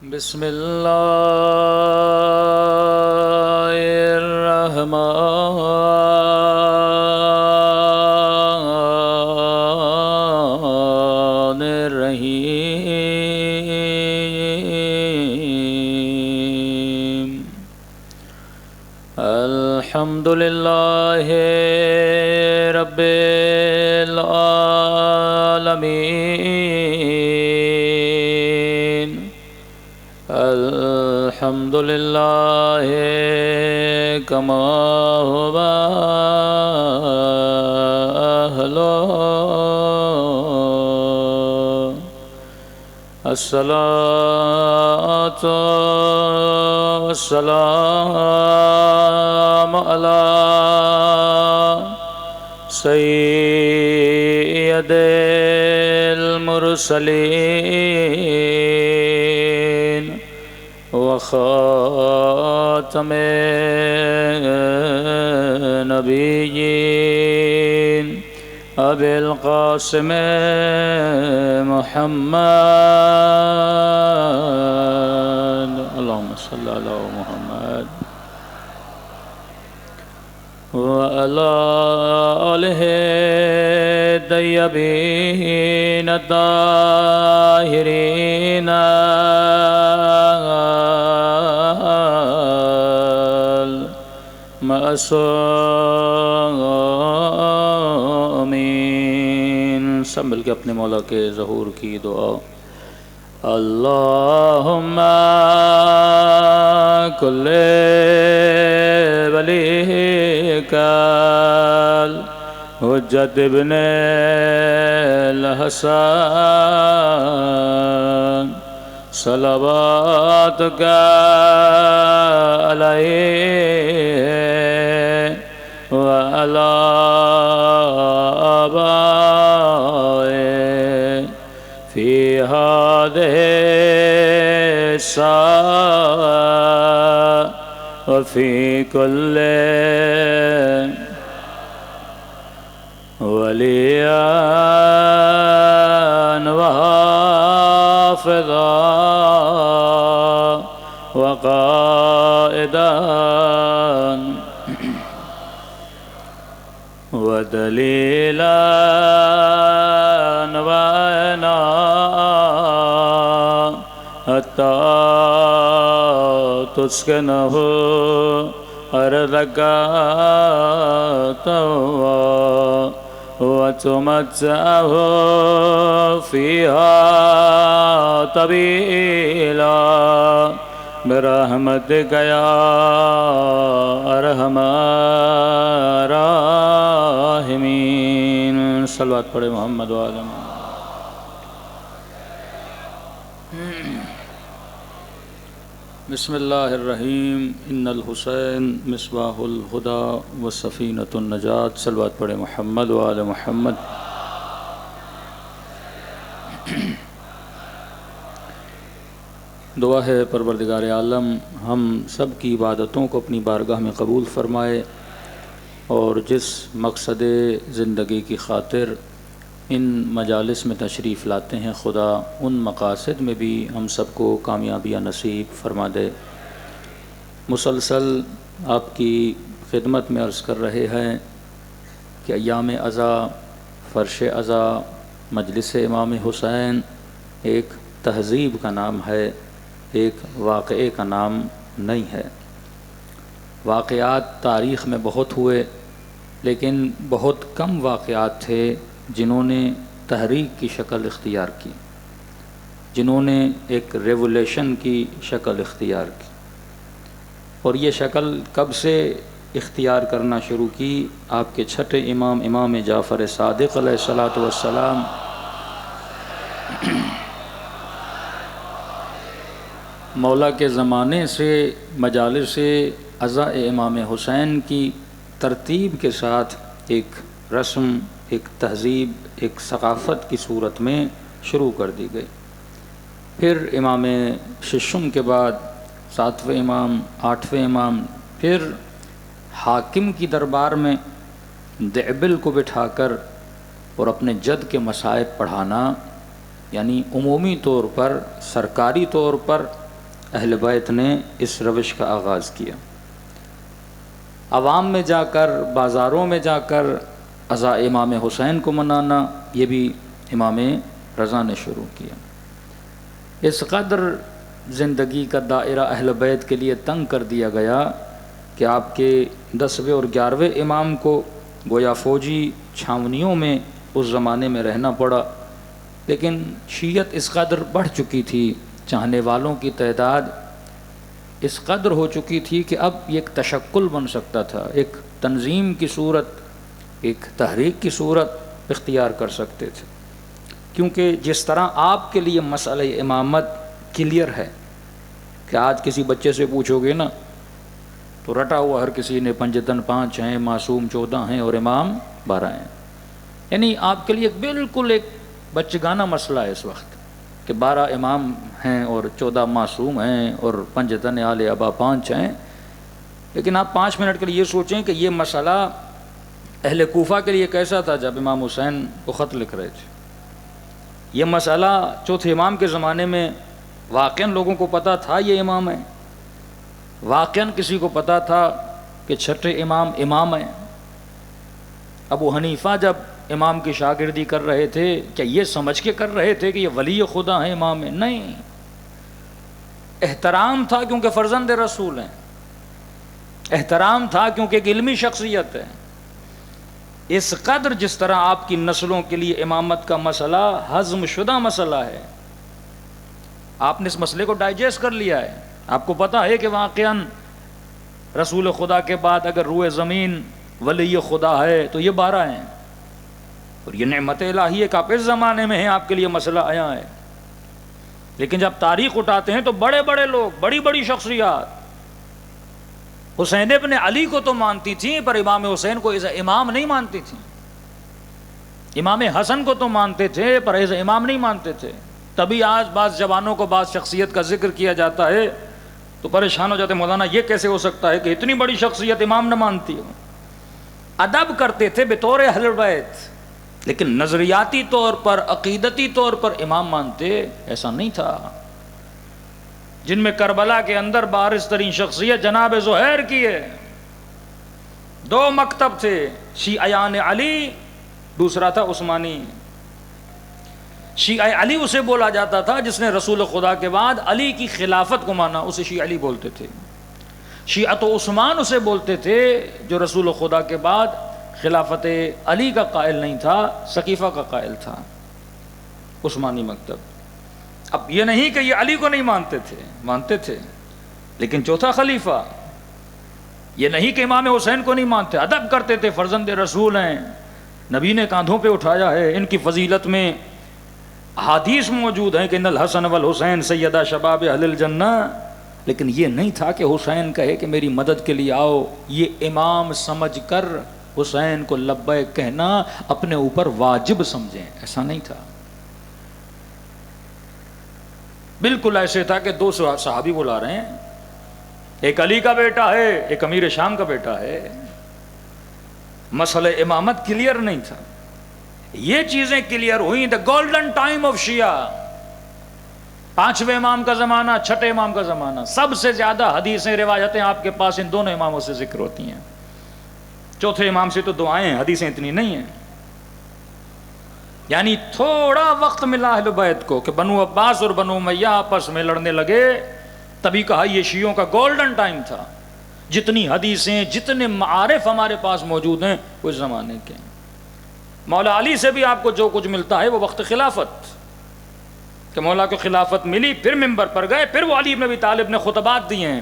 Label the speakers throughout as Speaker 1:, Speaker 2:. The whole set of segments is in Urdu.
Speaker 1: بسم الله الرحمن الرحيم الحمد لله رب العالمين الحمد لله كما هو أهله الصلاة والسلام على سيد المرسلين وخاتم النبيين أبي القاسم محمد اللهم صل على محمد وعلى آله الطيبين الطاهرين المعصومين سب مل کے اپنے مولا کے ظہور کی دعا اللہم کل ولیک حجت ابن الحسن صلواتک علیہ وعلی آبائه فی هذه الساعة وفي كل وليا وحافظا وقائدا ودليلا وعنا حتى تسكنه أرضك طوعا وتمتعه فيها طويلا برحمتك يا أرحم الراحمين صلوات پڑھے محمد و آل محمد بسم اللہ الرحیم ان الحسین مصباح الہدی و سفینۃ النجات صلوات پڑھے محمد و آل محمد دعا ہے پروردگار عالم ہم سب کی عبادتوں کو اپنی بارگاہ میں قبول فرمائے اور جس مقصد زندگی کی خاطر ان مجالس میں تشریف لاتے ہیں خدا ان مقاصد میں بھی ہم سب کو کامیابیاں نصیب فرما دے۔ مسلسل آپ کی خدمت میں عرض کر رہے ہیں کہ ایام عزا، فرش عزا، مجلس امام حسین ایک تہذیب کا نام ہے، ایک واقعے کا نام نہیں ہے۔ واقعات تاریخ میں بہت ہوئے لیکن بہت کم واقعات تھے جنہوں نے تحریک کی شکل اختیار کی، جنہوں نے ایک ریولیشن کی شکل اختیار کی۔ اور یہ شکل کب سے اختیار کرنا شروع کی؟ آپ کے چھٹے امام امام جعفر صادق علیہ الصلاۃ والسلام مولا کے زمانے سے مجالس عزا امام حسین کی ترتیب کے ساتھ ایک رسم، ایک تہذیب، ایک ثقافت کی صورت میں شروع کر دی گئی۔ پھر امام ششم کے بعد 7ویں امام، 8ویں امام، پھر حاکم کی دربار میں دعبل کو بٹھا کر اور اپنے جد کے مصائب پڑھانا، یعنی عمومی طور پر، سرکاری طور پر اہل بیت نے اس روش کا آغاز کیا۔ عوام میں جا کر، بازاروں میں جا کر عزا امام حسین کو منانا، یہ بھی امام رضا نے شروع کیا۔ اس قدر زندگی کا دائرہ اہل بیت کے لیے تنگ کر دیا گیا کہ آپ کے 10ویں اور 11ویں امام کو گویا فوجی چھاونیوں میں اس زمانے میں رہنا پڑا۔ لیکن شیعت اس قدر بڑھ چکی تھی، چاہنے والوں کی تعداد اس قدر ہو چکی تھی کہ اب یہ ایک تشکل بن سکتا تھا، ایک تنظیم کی صورت، ایک تحریک کی صورت اختیار کر سکتے تھے۔ کیونکہ جس طرح آپ کے لیے مسئلہ امامت کلیئر ہے کہ آج کسی بچے سے پوچھو گے نا تو رٹا ہوا ہر کسی نے پنجتن 5 ہیں، معصوم 14 ہیں اور امام 12 ہیں۔ یعنی آپ کے لیے بالکل ایک بچگانہ مسئلہ ہے اس وقت کہ 12 امام ہیں اور 14 معصوم ہیں اور پنجتن آل ابا 5 ہیں۔ لیکن آپ 5 منٹ کے لیے یہ سوچیں کہ یہ مسئلہ اہل کوفہ کے لیے کیسا تھا جب امام حسین کو خط لکھ رہے تھے۔ یہ مسئلہ چوتھے امام کے زمانے میں واقعاً لوگوں کو پتہ تھا یہ امام ہے، واقعاً کسی کو پتہ تھا کہ چھٹے امام امام ہیں۔ ابو حنیفہ جب امام کی شاگردی کر رہے تھے کیا یہ سمجھ کے کر رہے تھے کہ یہ ولی خدا ہیں، امام ہیں؟ نہیں، احترام تھا کیونکہ فرزند رسول ہیں، احترام تھا کیونکہ ایک علمی شخصیت ہے۔ اس قدر جس طرح آپ کی نسلوں کے لیے امامت کا مسئلہ ہضم شدہ مسئلہ ہے، آپ نے اس مسئلے کو ڈائجسٹ کر لیا ہے۔ آپ کو پتہ ہے کہ واقعاً رسول خدا کے بعد اگر روئے زمین ولی خدا ہے تو یہ 12 ہیں، اور یہ نعمت الہی ہے کہ آپ اس زمانے میں ہیں، آپ کے لیے مسئلہ آیا ہے۔ لیکن جب تاریخ اٹھاتے ہیں تو بڑے بڑے لوگ، بڑی بڑی شخصیات حسین ابن علی کو تو مانتی تھیں پر امام حسین کو ایز امام نہیں مانتی تھیں، امام حسن کو تو مانتے تھے پر ایز امام نہیں مانتے تھے۔ تبھی آج بعض جوانوں کو بعض شخصیت کا ذکر کیا جاتا ہے تو پریشان ہو جاتے ہیں، مولانا یہ کیسے ہو سکتا ہے کہ اتنی بڑی شخصیت امام نہ مانتی ہو۔ ادب کرتے تھے بطور اہل بیت، لیکن نظریاتی طور پر، عقیدتی طور پر امام مانتے ایسا نہیں تھا۔ جن میں کربلا کے اندر بارز ترین شخصیت جناب زہیر کی ہے۔ 2 مکتب تھے، شیعیان علی، دوسرا تھا عثمانی۔ شیعہ علی اسے بولا جاتا تھا جس نے رسول خدا کے بعد علی کی خلافت کو مانا، اسے شیعہ علی بولتے تھے۔ شیعہ تو عثمان اسے بولتے تھے جو رسول خدا کے بعد خلافت علی کا قائل نہیں تھا، سقیفہ کا قائل تھا، عثمانی مکتب۔ اب یہ نہیں کہ یہ علی کو نہیں مانتے تھے، مانتے تھے، لیکن چوتھا خلیفہ، یہ نہیں کہ امام حسین کو نہیں مانتے، ادب کرتے تھے، فرزند رسول ہیں، نبی نے کاندھوں پہ اٹھایا ہے، ان کی فضیلت میں حدیث موجود ہیں کہ ان الحسن والحسین سیدہ شباب اہل الجنہ۔ لیکن یہ نہیں تھا کہ حسین کہے کہ میری مدد کے لیے آؤ، یہ امام سمجھ کر حسین کو لبیک کہنا اپنے اوپر واجب سمجھیں، ایسا نہیں تھا۔ بالکل ایسے تھا کہ 2 صحابی بلا رہے ہیں، ایک علی کا بیٹا ہے، ایک امیر شام کا بیٹا ہے، مسئلہ امامت کلیئر نہیں تھا۔ یہ چیزیں کلیئر ہوئیں، دا گولڈن ٹائم آف شیعہ، 5ویں امام کا زمانہ، 6 امام کا زمانہ۔ سب سے زیادہ حدیثیں، روایتیں آپ کے پاس ان دونوں اماموں سے ذکر ہوتی ہیں، چوتھے امام سے تو دعائیں ہیں، حدیثیں اتنی نہیں ہیں۔ یعنی تھوڑا وقت ملا اہل بیت کو کہ بنو عباس اور بنو امیہ آپس میں لڑنے لگے، تبھی کہا یہ شیعوں کا گولڈن ٹائم تھا۔ جتنی حدیثیں، جتنے معارف ہمارے پاس موجود ہیں وہ اس زمانے کے ہیں۔ مولا علی سے بھی آپ کو جو کچھ ملتا ہے وہ وقت خلافت، کہ مولا کو خلافت ملی، پھر منبر پر گئے، پھر وہ علی بن ابی طالب نے خطبات دیے ہیں۔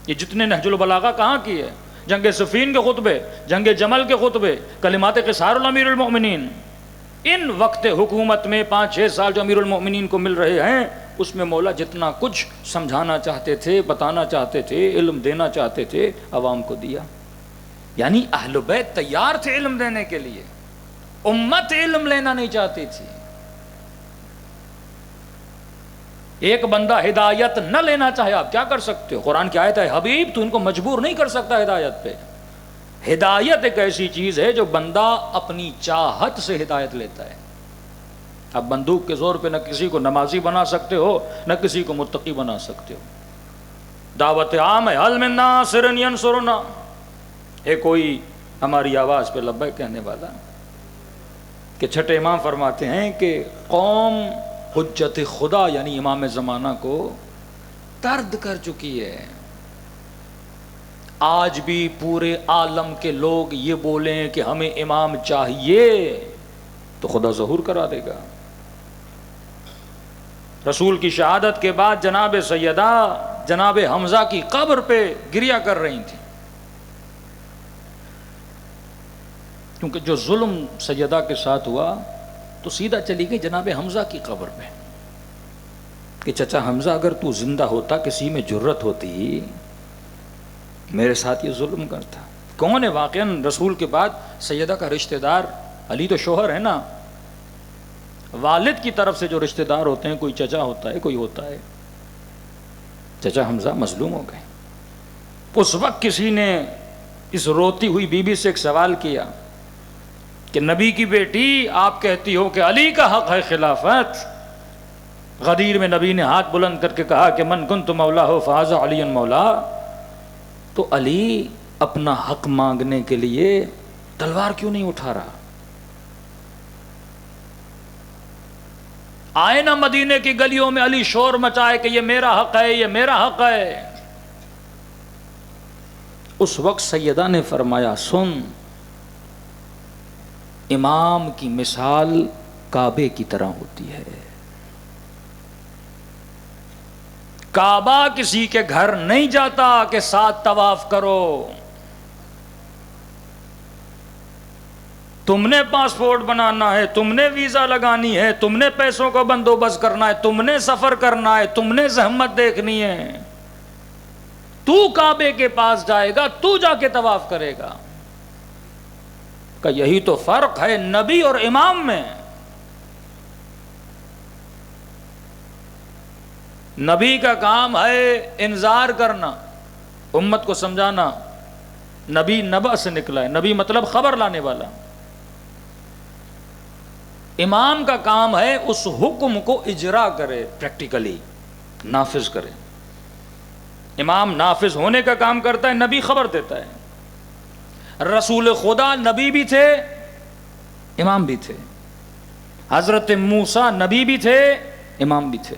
Speaker 1: یہ جتنے نہج البلاغہ کہاں کی ہے، جنگ صفین کے خطبے، جنگ جمل کے خطبے، کلمات قصار الامیر المؤمنین، ان وقت حکومت میں 5-6 سال جو امیر المؤمنین کو مل رہے ہیں، اس میں مولا جتنا کچھ سمجھانا چاہتے تھے، بتانا چاہتے تھے، علم دینا چاہتے تھے، عوام کو دیا۔ یعنی اہل بیت تیار تھے علم دینے کے لیے، امت علم لینا نہیں چاہتی تھی۔ ایک بندہ ہدایت نہ لینا چاہے آپ کیا کر سکتے ہو؟ قرآن کی آیت ہے حبیب، تو ان کو مجبور نہیں کر سکتا ہدایت پہ۔ ہدایت ایک ایسی چیز ہے جو بندہ اپنی چاہت سے ہدایت لیتا ہے۔ اب بندوق کے زور پہ نہ کسی کو نمازی بنا سکتے ہو، نہ کسی کو متقی بنا سکتے ہو۔ دعوت عام ہے، حل من ناصر ینصرنا، ہے کوئی ہماری آواز پہ لبیک کہنے والا؟ کہ چھٹے امام فرماتے ہیں کہ قوم حجت خدا یعنی امام زمانہ کو طرد کر چکی ہے. آج بھی پورے عالم کے لوگ یہ بولیں کہ ہمیں امام چاہیے تو خدا ظہور کرا دے گا. رسول کی شہادت کے بعد جناب سیدہ جناب حمزہ کی قبر پہ گریا کر رہی تھیں، کیونکہ جو ظلم سیدہ کے ساتھ ہوا تو سیدھا چلی گئی جناب حمزہ کی قبر پہ کہ چچا حمزہ اگر تو زندہ ہوتا، کسی میں جرت ہوتی میرے ساتھ یہ ظلم کرتا. کون ہے واقعاً رسول کے بعد سیدہ کا رشتہ دار؟ علی تو شوہر ہے نا، والد کی طرف سے جو رشتہ دار ہوتے ہیں، کوئی چچا ہوتا ہے، کوئی ہوتا ہے. چچا حمزہ مظلوم ہو گئے. اس وقت کسی نے اس روتی ہوئی بی بی سے ایک سوال کیا کہ نبی کی بیٹی، آپ کہتی ہو کہ علی کا حق ہے خلافت. غدیر میں نبی نے ہاتھ بلند کر کے کہا کہ من کنت مولا ہو فہذا علی مولا. تو علی اپنا حق مانگنے کے لیے تلوار کیوں نہیں اٹھا رہا؟ آئے نا مدینے کی گلیوں میں علی شور مچائے کہ یہ میرا حق ہے، یہ میرا حق ہے. اس وقت سیدہ نے فرمایا سن، امام کی مثال کعبے کی طرح ہوتی ہے. کعبہ کسی کے گھر نہیں جاتا کہ ساتھ طواف کرو. تم نے پاسپورٹ بنانا ہے، تم نے ویزا لگانی ہے، تم نے پیسوں کا بندوبست کرنا ہے، تم نے سفر کرنا ہے، تم نے زحمت دیکھنی ہے. تو کعبے کے پاس جائے گا، تو جا کے طواف کرے گا. کہ یہی تو فرق ہے نبی اور امام میں. نبی کا کام ہے انذار کرنا، امت کو سمجھانا. نبی نبأ سے نکلا ہے، نبی مطلب خبر لانے والا. امام کا کام ہے اس حکم کو اجرا کرے، پریکٹیکلی نافذ کرے. امام نافذ ہونے کا کام کرتا ہے، نبی خبر دیتا ہے. رسول خدا نبی بھی تھے، امام بھی تھے. حضرت موسیٰ نبی بھی تھے، امام بھی تھے.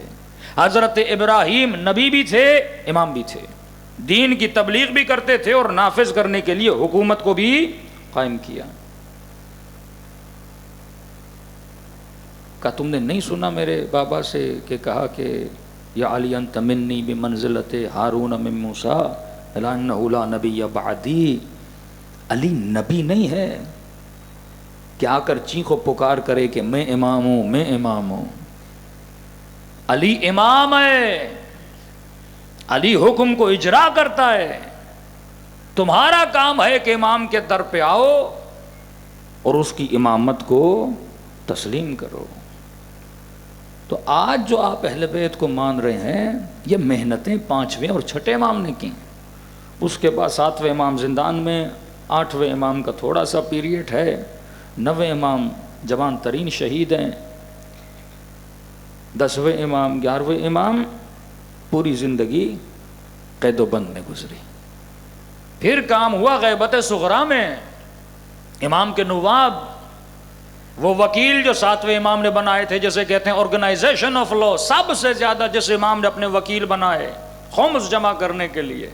Speaker 1: حضرت ابراہیم نبی بھی تھے، امام بھی تھے. دین کی تبلیغ بھی کرتے تھے اور نافذ کرنے کے لیے حکومت کو بھی قائم کیا. کہا تم نے نہیں سنا میرے بابا سے کہ کہا کہ یا علی انت منی بمنزلت ہارون من موسیٰ لانہ لا نبی بعدی. علی نبی نہیں ہے کہ آ کر چیخ و پکار کرے کہ میں امام ہوں، میں امام ہوں. علی امام ہے، علی حکم کو اجرا کرتا ہے. تمہارا کام ہے کہ امام کے در پہ آؤ اور اس کی امامت کو تسلیم کرو. تو آج جو آپ اہل بیت کو مان رہے ہیں، یہ محنتیں پانچویں اور چھٹے امام نے کی. اس کے بعد ساتویں امام زندان میں، آٹھویں امام کا تھوڑا سا پیریڈ ہے، نویں امام جوان ترین شہید ہیں، 10ویں امام 11ویں امام پوری زندگی قید و بند میں گزری. پھر کام ہوا غیبت صغریٰ میں. امام کے نواب، وہ وکیل جو 7ویں امام نے بنائے تھے، جسے کہتے ہیں آرگنائزیشن آف لا، سب سے زیادہ جس امام نے اپنے وکیل بنائے خمس جمع کرنے کے لیے.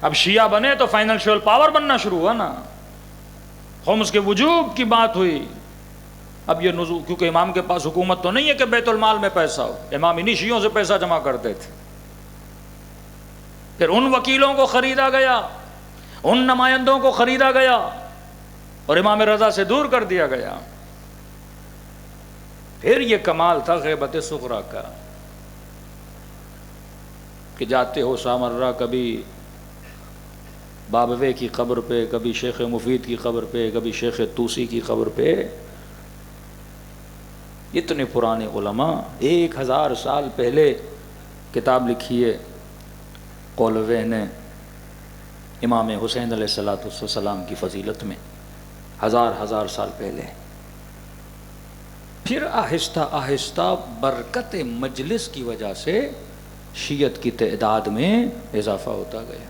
Speaker 1: اب شیعہ بنے تو فائنینشیل پاور بننا شروع ہوا نا، خمس کے وجوب کی بات ہوئی. اب یہ نزول، کیونکہ امام کے پاس حکومت تو نہیں ہے کہ بیت المال میں پیسہ ہو، امام انہی شیعوں سے پیسہ جمع کرتے تھے. پھر ان وکیلوں کو خریدا گیا، ان نمائندوں کو خریدا گیا اور امام رضا سے دور کر دیا گیا. پھر یہ کمال تھا غیبت صغریٰ کا کہ جاتے ہو سامرہ، کبھی بابوے کی قبر پہ، کبھی شیخ مفید کی قبر پہ، کبھی شیخ توسی کی قبر پہ. اتنے پرانے علماء 1000 سال پہلے کتاب لکھی ہے قولوہ نے امام حسین علیہ السلام کی فضیلت میں، ہزار سال پہلے. پھر آہستہ آہستہ برکت مجلس کی وجہ سے شیعت کی تعداد میں اضافہ ہوتا گیا.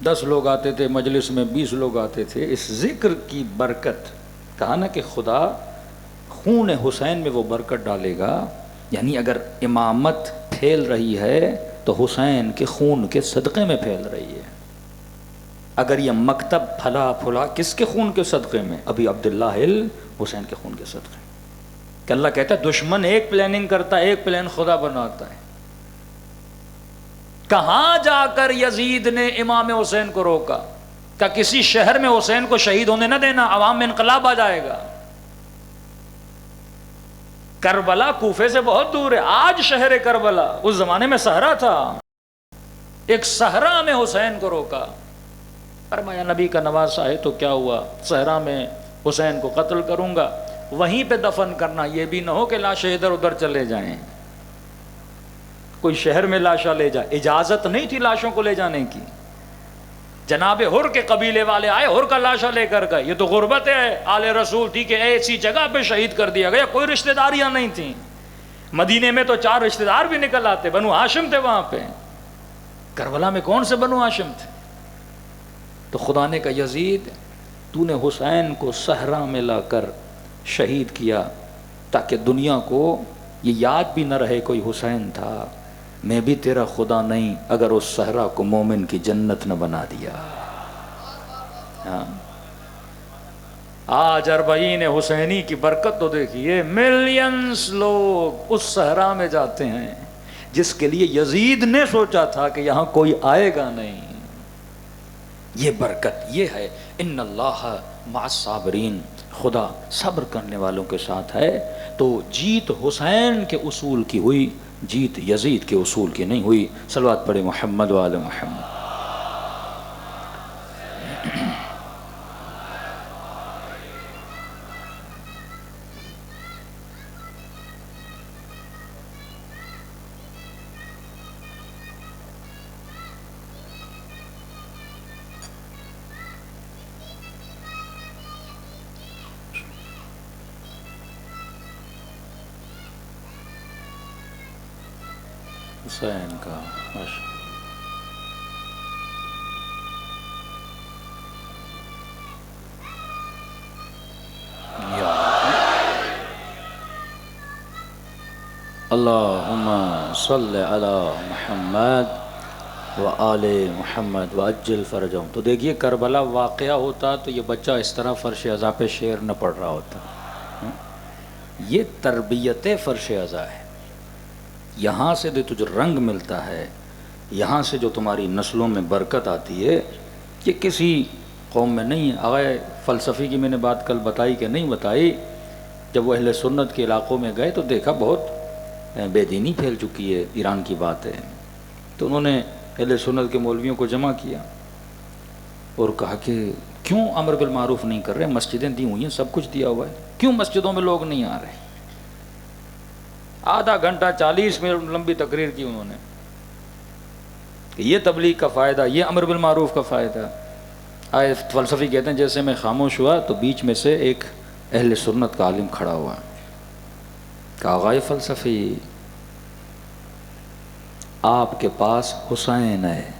Speaker 1: 10 لوگ آتے تھے مجلس میں، 20 لوگ آتے تھے. اس ذکر کی برکت، کہا نا کہ خدا خون حسین میں وہ برکت ڈالے گا. یعنی اگر امامت پھیل رہی ہے تو حسین کے خون کے صدقے میں پھیل رہی ہے. اگر یہ مکتب پھلا پھلا کس کے خون کے صدقے میں؟ ابھی عبداللہ حسین کے خون کے صدقے. کہ اللہ کہتا ہے دشمن ایک پلاننگ کرتا ہے، ایک پلان خدا بناتا ہے. کہاں جا کر یزید نے امام حسین کو روکا؟ کہ کسی شہر میں حسین کو شہید ہونے نہ دینا، عوام میں انقلاب آ جائے گا. کربلا کوفے سے بہت دور ہے. آج شہر کربلا، اس زمانے میں صحرا تھا. ایک صحرا میں حسین کو روکا. فرمایا نبی کا نواسا ہے تو کیا ہوا، صحرا میں حسین کو قتل کروں گا، وہیں پہ دفن کرنا. یہ بھی نہ ہو کہ لاشیں ادھر ادھر چلے جائیں، کوئی شہر میں لاشاں لے جائے. اجازت نہیں تھی لاشوں کو لے جانے کی. جناب ہر کے قبیلے والے آئے، ہر کا لاشا لے کر گئے. یہ تو غربت ہے آل رسول تھی کہ ایسی جگہ پہ شہید کر دیا گیا. کوئی رشتہ داریاں نہیں تھیں. مدینے میں تو 4 رشتہ دار بھی نکل آتے، بنو ہاشم تھے وہاں پہ. کربلا میں کون سے بنو ہاشم تھے؟ تو خدا نے کہا یزید تو نے حسین کو صحرا میں لا کر شہید کیا تاکہ دنیا کو یہ یاد بھی نہ رہے کوئی حسین تھا. میں بھی تیرا خدا نہیں اگر اس صحرا کو مومن کی جنت نہ بنا دیا. ہاں آج 40 حسینی کی برکت تو دیکھیے، ملینز لوگ اس صحرا میں جاتے ہیں جس کے لیے یزید نے سوچا تھا کہ یہاں کوئی آئے گا نہیں. یہ برکت یہ ہے. ان اللہ مع الصابرین، خدا صبر کرنے والوں کے ساتھ ہے. تو جیت حسین کے اصول کی ہوئی، جیت یزید کے اصول کی نہیں ہوئی. صلوات پڑھے محمد و آل محمد. حسین کا اللہم صلی علی محمد و آل محمد و عجل فرجہم. تو دیکھیے کربلا واقعہ ہوتا تو یہ بچہ اس طرح فرش عزا پہ شعر نہ پڑھ رہا ہوتا. یہ تربیت فرش عزا ہے. یہاں سے جو تجھے رنگ ملتا ہے، یہاں سے جو تمہاری نسلوں میں برکت آتی ہے، یہ کسی قوم میں نہیں ہے. آغائے فلسفی کی میں نے بات کل بتائی کہ نہیں بتائی. جب وہ اہل سنت کے علاقوں میں گئے تو دیکھا بہت بے دینی پھیل چکی ہے. ایران کی بات ہے. تو انہوں نے اہل سنت کے مولویوں کو جمع کیا اور کہا کہ کیوں امر بالمعروف نہیں کر رہے؟ مسجدیں دی ہوئی ہیں، سب کچھ دیا ہوا ہے، کیوں مسجدوں میں لوگ نہیں آ رہے؟ آدھا گھنٹہ 40 منٹ لمبی تقریر کی انہوں نے کہ یہ تبلیغ کا فائدہ، یہ امر بالمعروف کا فائدہ. آئے فلسفی کہتے ہیں جیسے میں خاموش ہوا تو بیچ میں سے ایک اہل سنت کا عالم کھڑا ہوا. کہا آغائے فلسفی، آپ کے پاس حسین ہے،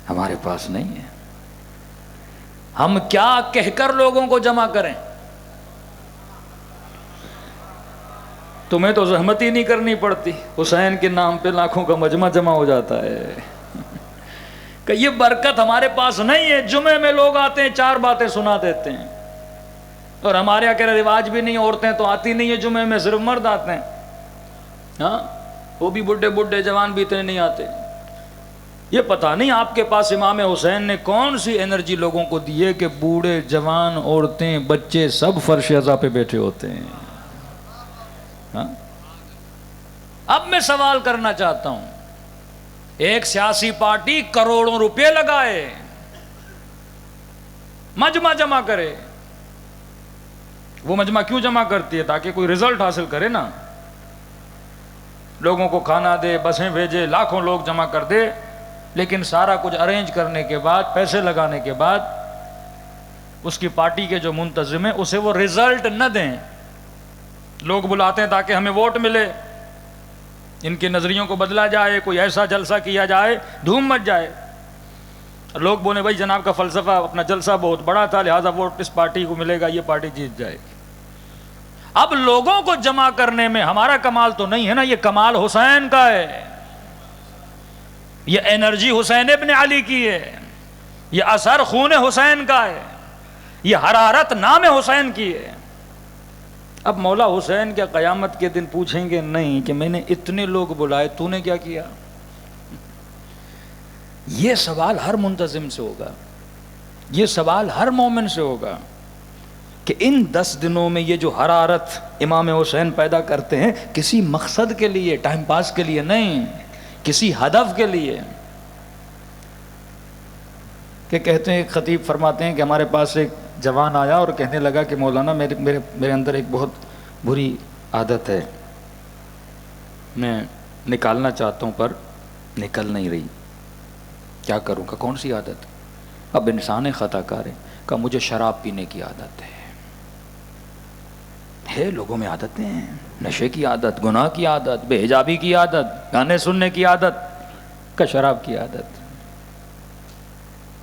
Speaker 1: ہمارے پاس نہیں ہے. ہم کیا کہہ کر لوگوں کو جمع کریں؟ تمہیں تو زحمت ہی نہیں کرنی پڑتی، حسین کے نام پہ لاکھوں کا مجمع جمع ہو جاتا ہے. کہ یہ برکت ہمارے پاس نہیں ہے. جمعے میں لوگ آتے ہیں 4 باتیں سنا دیتے ہیں، اور ہمارے یہاں کہہ رواج بھی نہیں، عورتیں تو آتی نہیں ہے جمعے میں، صرف مرد آتے ہیں. ہاں وہ بھی بڈھے بڈھے، جوان بھی اتنے نہیں آتے. یہ پتہ نہیں آپ کے پاس امام حسین نے کون سی انرجی لوگوں کو دی ہے کہ بوڑھے جوان عورتیں بچے سب فرش عزا پہ بیٹھے ہوتے ہیں. ہاں اب میں سوال کرنا چاہتا ہوں، ایک سیاسی پارٹی کروڑوں روپے لگائے، مجمع جمع کرے. وہ مجمع کیوں جمع کرتی ہے؟ تاکہ کوئی رزلٹ حاصل کرے نا. لوگوں کو کھانا دے، بسیں بھیجے، لاکھوں لوگ جمع کر دے، لیکن سارا کچھ ارینج کرنے کے بعد، پیسے لگانے کے بعد، اس کی پارٹی کے جو منتظم ہیں اسے وہ رزلٹ نہ دیں. لوگ بلاتے ہیں تاکہ ہمیں ووٹ ملے، ان کے نظریوں کو بدلا جائے، کوئی ایسا جلسہ کیا جائے دھوم مچ جائے، لوگ بولے بھائی جناب کا فلسفہ اپنا جلسہ بہت بڑا تھا لہذا ووٹ اس پارٹی کو ملے گا، یہ پارٹی جیت جائے گی۔ اب لوگوں کو جمع کرنے میں ہمارا کمال تو نہیں ہے نا، یہ کمال حسین کا ہے، یہ انرجی حسین ابن علی کی ہے، یہ اثر خون حسین کا ہے، یہ حرارت نام حسین کی ہے۔ اب مولا حسین کیا قیامت کے دن پوچھیں گے نہیں کہ میں نے اتنے لوگ بلائے تو نے کیا کیا؟ یہ سوال ہر منتظم سے ہوگا، یہ سوال ہر مومن سے ہوگا کہ ان 10 دنوں میں یہ جو حرارت امام حسین پیدا کرتے ہیں کسی مقصد کے لیے، ٹائم پاس کے لیے نہیں، کسی ہدف کے لیے۔ کہ کہتے ہیں، ایک خطیب فرماتے ہیں کہ ہمارے پاس ایک جوان آیا اور کہنے لگا کہ مولانا میرے اندر ایک بہت بری عادت ہے، میں نکالنا چاہتا ہوں پر نکل نہیں رہی، کیا کروں؟ کہ کون سی عادت؟ اب انسان خطا کار ہے، کہ مجھے شراب پینے کی عادت ہے لوگوں میں عادتیں ہیں، نشے کی عادت، گناہ کی عادت، بے حجابی کی عادت، گانے سننے کی عادت، کا شراب کی عادت۔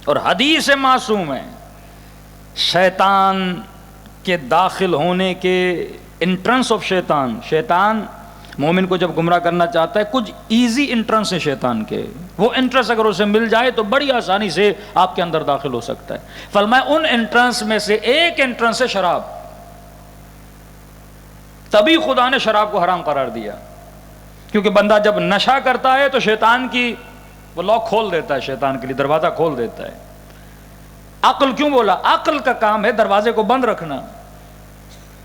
Speaker 1: اور حدیث معصوم ہے، شیطان کے داخل ہونے کے انٹرنس آف شیطان مومن کو جب گمراہ کرنا چاہتا ہے کچھ ایزی انٹرنس ہے شیطان کے، وہ انٹرنس اگر اسے مل جائے تو بڑی آسانی سے آپ کے اندر داخل ہو سکتا ہے۔ فرمایا ان انٹرنس میں سے ایک انٹرنس ہے شراب، تبھی خدا نے شراب کو حرام قرار دیا، کیونکہ بندہ جب نشہ کرتا ہے تو شیطان کی وہ لاک کھول دیتا ہے، شیطان کے لیے دروازہ کھول دیتا ہے۔ عقل کیوں بولا؟ عقل کا کام ہے دروازے کو بند رکھنا۔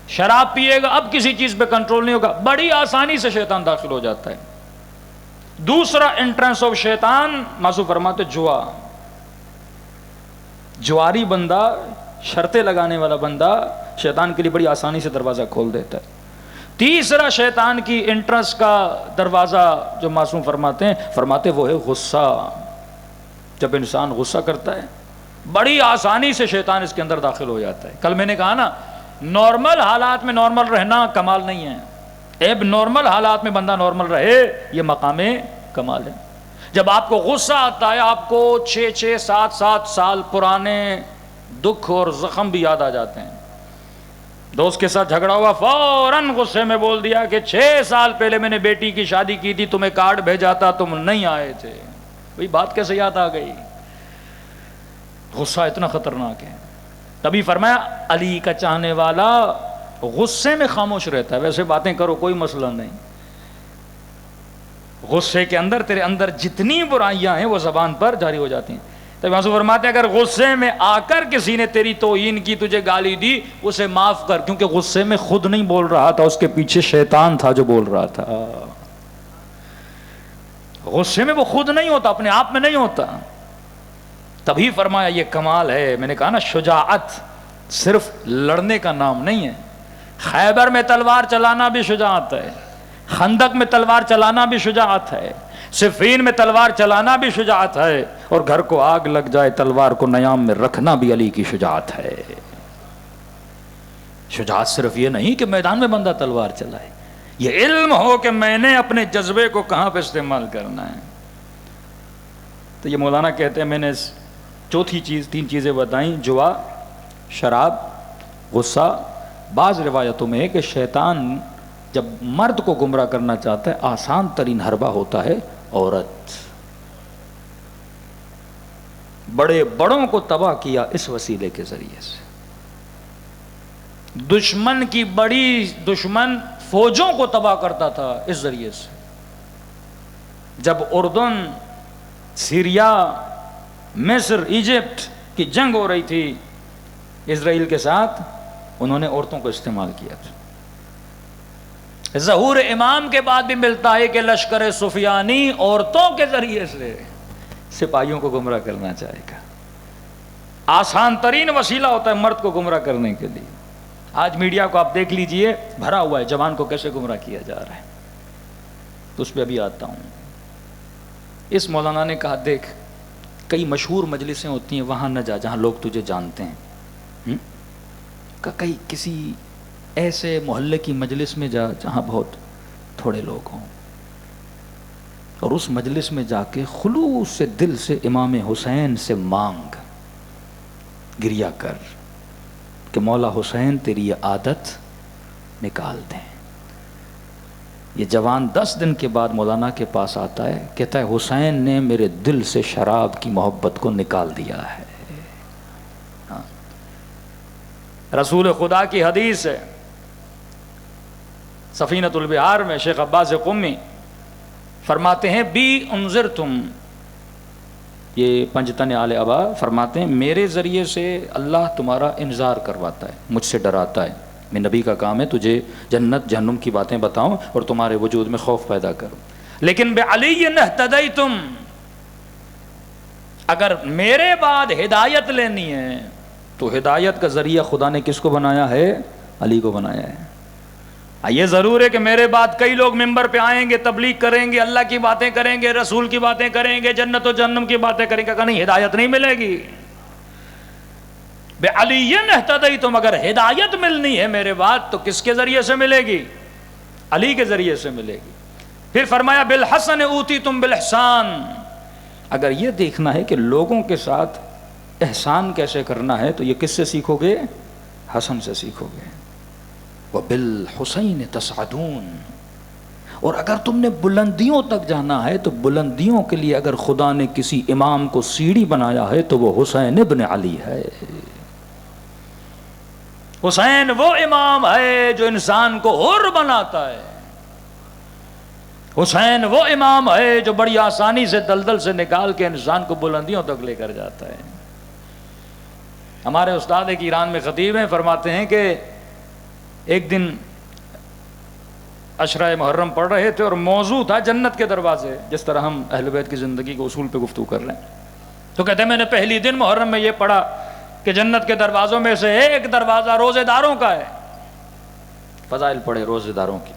Speaker 1: شراب پیے گا اب کسی چیز پہ کنٹرول نہیں ہوگا، بڑی آسانی سے شیطان داخل ہو جاتا ہے۔ دوسرا انٹرنس آف شیطان معصوم فرماتے جواری بندہ، شرطیں لگانے والا بندہ شیطان کے لیے بڑی آسانی سے دروازہ کھول دیتا ہے۔ تیسرا شیطان کی انٹرنس کا دروازہ جو معصوم فرماتے وہ ہے غصہ۔ جب انسان غصہ کرتا ہے بڑی آسانی سے شیطان اس کے اندر داخل ہو جاتا ہے۔ کل میں نے کہا نا، نارمل حالات میں نارمل رہنا کمال نہیں ہے، ایب نارمل حالات میں بندہ نارمل رہے یہ مقام کمال ہے۔ جب آپ کو غصہ آتا ہے آپ کو 6 7 سال پرانے دکھ اور زخم بھی یاد آ جاتے ہیں۔ دوست کے ساتھ جھگڑا ہوا، فوراً غصے میں بول دیا کہ 6 سال پہلے میں نے بیٹی کی شادی کی تھی، تمہیں کارڈ بھیجا تھا تم نہیں آئے تھے۔ بھئی بات کیسے یاد آ گئی؟ غصہ اتنا خطرناک ہے۔ تبھی فرمایا علی کا چاہنے والا غصے میں خاموش رہتا ہے، ویسے باتیں کرو کوئی مسئلہ نہیں، غصے کے اندر تیرے اندر جتنی برائیاں ہیں وہ زبان پر جاری ہو جاتی ہیں۔ تبھی معصوم فرماتے ہیں اگر غصے میں آ کر کسی نے تیری توہین کی، تجھے گالی دی، اسے معاف کر، کیونکہ غصے میں خود نہیں بول رہا تھا، اس کے پیچھے شیطان تھا جو بول رہا تھا۔ غصے میں وہ خود نہیں ہوتا، اپنے آپ میں نہیں ہوتا۔ تبھی فرمایا یہ کمال ہے۔ میں نے کہا نا شجاعت صرف لڑنے کا نام نہیں ہے، خیبر میں تلوار چلانا بھی شجاعت ہے، خندق میں تلوار چلانا بھی شجاعت ہے، صفین میں تلوار چلانا بھی شجاعت ہے، اور گھر کو آگ لگ جائے تلوار کو نیام میں رکھنا بھی علی کی شجاعت ہے۔ شجاعت صرف یہ نہیں کہ میدان میں بندہ تلوار چلائے، یہ علم ہو کہ میں نے اپنے جذبے کو کہاں پہ استعمال کرنا ہے۔ تو یہ مولانا کہتے ہیں میں نے چوتھی چیز 3 چیزیں بتائیں، جوا، شراب، غصہ۔ بعض روایتوں میں ہے کہ شیطان جب مرد کو گمراہ کرنا چاہتا ہے آسان ترین حربہ ہوتا ہے عورت۔ بڑے بڑوں کو تباہ کیا اس وسیلے کے ذریعے سے، دشمن کی بڑی دشمن فوجوں کو تباہ کرتا تھا اس ذریعے سے۔ جب اردن، سیریا، مصر، ایجپٹ کی جنگ ہو رہی تھی اسرائیل کے ساتھ، انہوں نے عورتوں کو استعمال کیا تھا۔ ظہور امام کے بعد بھی ملتا ہے کہ لشکر سفیانی عورتوں کے ذریعے سے سپاہیوں کو گمراہ کرنا چاہے گا۔ آسان ترین وسیلہ ہوتا ہے مرد کو گمراہ کرنے کے لیے۔ آج میڈیا کو آپ دیکھ لیجئے، بھرا ہوا ہے جوان کو کیسے گمراہ کیا جا رہا ہے۔ تو اس پہ ابھی آتا ہوں۔ اس مولانا نے کہا دیکھ کئی مشہور مجلسیں ہوتی ہیں، وہاں نہ جا جہاں لوگ تجھے جانتے ہیں، کئی کسی ایسے محلے کی مجلس میں جا جہاں بہت تھوڑے لوگ ہوں، اور اس مجلس میں جا کے خلوص سے دل سے امام حسین سے مانگ، گریا کر کہ مولا حسین تیری یہ عادت نکال دیں۔ یہ جوان 10 دن کے بعد مولانا کے پاس آتا ہے، کہتا ہے حسین نے میرے دل سے شراب کی محبت کو نکال دیا ہے۔ رسول خدا کی حدیث ہے، سفینۃ البحار میں شیخ عباس قمی فرماتے ہیں بی انذرتم، یہ پنجتن آل ابا فرماتے ہیں میرے ذریعے سے اللہ تمہارا انذار کرواتا ہے، مجھ سے ڈراتا ہے۔ میں نبی کا کام ہے تجھے جنت جہنم کی باتیں بتاؤں اور تمہارے وجود میں خوف پیدا کروں، لیکن بعلی اہتدیتم، اگر میرے بعد ہدایت لینی ہے تو ہدایت کا ذریعہ خدا نے کس کو بنایا ہے؟ علی کو بنایا ہے۔ یہ ضرور ہے کہ میرے بعد کئی لوگ ممبر پہ آئیں گے، تبلیغ کریں گے، اللہ کی باتیں کریں گے، رسول کی باتیں کریں گے، جنت و جہنم کی باتیں کریں گے، کہ نہیں ہدایت نہیں ملے گی۔ بعلی اہتدیتم، اگر ہدایت ملنی ہے میرے بعد تو کس کے ذریعے سے ملے گی؟ علی کے ذریعے سے ملے گی۔ پھر فرمایا بالحسن اوتیتم بالاحسان، اگر یہ دیکھنا ہے کہ لوگوں کے ساتھ احسان کیسے کرنا ہے تو یہ کس سے سیکھو گے؟ حسن سے سیکھو گے۔ وبالحسین تصعدون، اور اگر تم نے بلندیوں تک جانا ہے تو بلندیوں کے لیے اگر خدا نے کسی امام کو سیڑھی بنایا ہے تو وہ حسین ابن علی ہے۔ حسین وہ امام ہے جو انسان کو حر بناتا ہے، حسین وہ امام ہے جو بڑی آسانی سے دلدل سے نکال کے انسان کو بلندیوں تک لے کر جاتا ہے۔ ہمارے استاد ایک ایران میں خطیب ہیں، فرماتے ہیں کہ ایک دن عشرہ محرم پڑھ رہے تھے اور موضوع تھا جنت کے دروازے، جس طرح ہم اہل بیت کی زندگی کے اصول پہ گفتگو کر رہے ہیں، تو کہتے ہیں میں نے پہلی دن محرم میں یہ پڑھا کہ جنت کے دروازوں میں سے ایک دروازہ روزے داروں کا ہے، فضائل پڑھے روزے داروں کی۔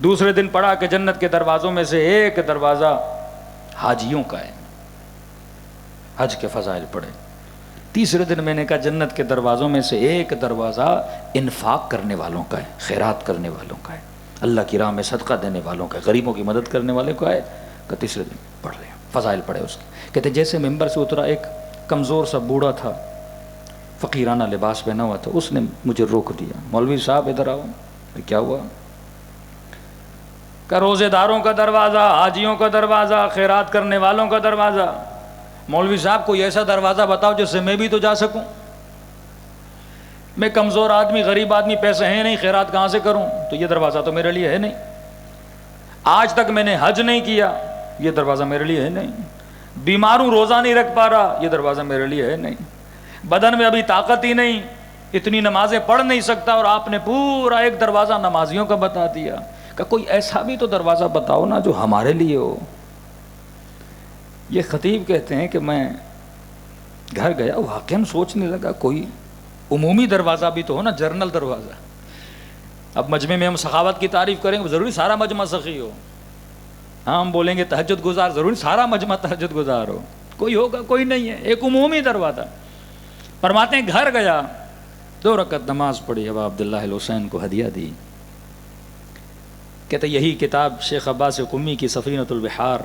Speaker 1: دوسرے دن پڑھا کہ جنت کے دروازوں میں سے ایک دروازہ حاجیوں کا ہے، حج کے فضائل پڑھے۔ تیسرے دن میں نے کہا جنت کے دروازوں میں سے ایک دروازہ انفاق کرنے والوں کا ہے، خیرات کرنے والوں کا ہے، اللہ کی راہ میں صدقہ دینے والوں کا ہے، غریبوں کی مدد کرنے والے کا ہے۔ کہ تیسرے دن پڑھ رہے ہیں، فضائل پڑھے اس کے۔ کہتے جیسے ممبر سے اترا ایک کمزور سا بوڑھا تھا، فقیرانہ لباس پہنا ہوا تھا، اس نے مجھے روک دیا، مولوی صاحب ادھر آؤ۔ کیا ہوا؟ کہ روزے داروں کا دروازہ، حاجیوں کا دروازہ، خیرات کرنے والوں کا دروازہ۔ مولوی صاحب کوئی ایسا دروازہ بتاؤ جس سے میں بھی تو جا سکوں، میں کمزور آدمی، غریب آدمی، پیسے ہیں نہیں، خیرات کہاں سے کروں؟ تو یہ دروازہ تو میرے لیے ہے نہیں۔ آج تک میں نے حج نہیں کیا، یہ دروازہ میرے لیے ہے نہیں۔ بیمار ہوں، روزہ نہیں رکھ پا رہا، یہ دروازہ میرے لیے ہے نہیں۔ بدن میں ابھی طاقت ہی نہیں، اتنی نمازیں پڑھ نہیں سکتا، اور آپ نے پورا ایک دروازہ نمازیوں کا بتا دیا۔ کہ کوئی ایسا بھی تو دروازہ بتاؤ نا جو ہمارے لیے ہو۔ یہ خطیب کہتے ہیں کہ میں گھر گیا، واقعاً سوچنے لگا کوئی عمومی دروازہ بھی تو ہو نا، جرنل دروازہ۔ اب مجمع میں ہم سخاوت کی تعریف کریں گے، ضروری سارا مجمع سخی ہو۔ ہاں ہم بولیں گے تہجد گزار، ضروری سارا مجمع تہجد گزار ہو۔ کوئی ہوگا؟ کوئی نہیں ہے، ایک عمومی دروازہ۔ فرماتے ہیں گھر گیا، 2 رکعت نماز پڑھی، ابا عبداللہ الحسین کو ہدیہ دی۔ کہتے یہی کتاب شیخ عباس قمی کی سفینۃ البحار،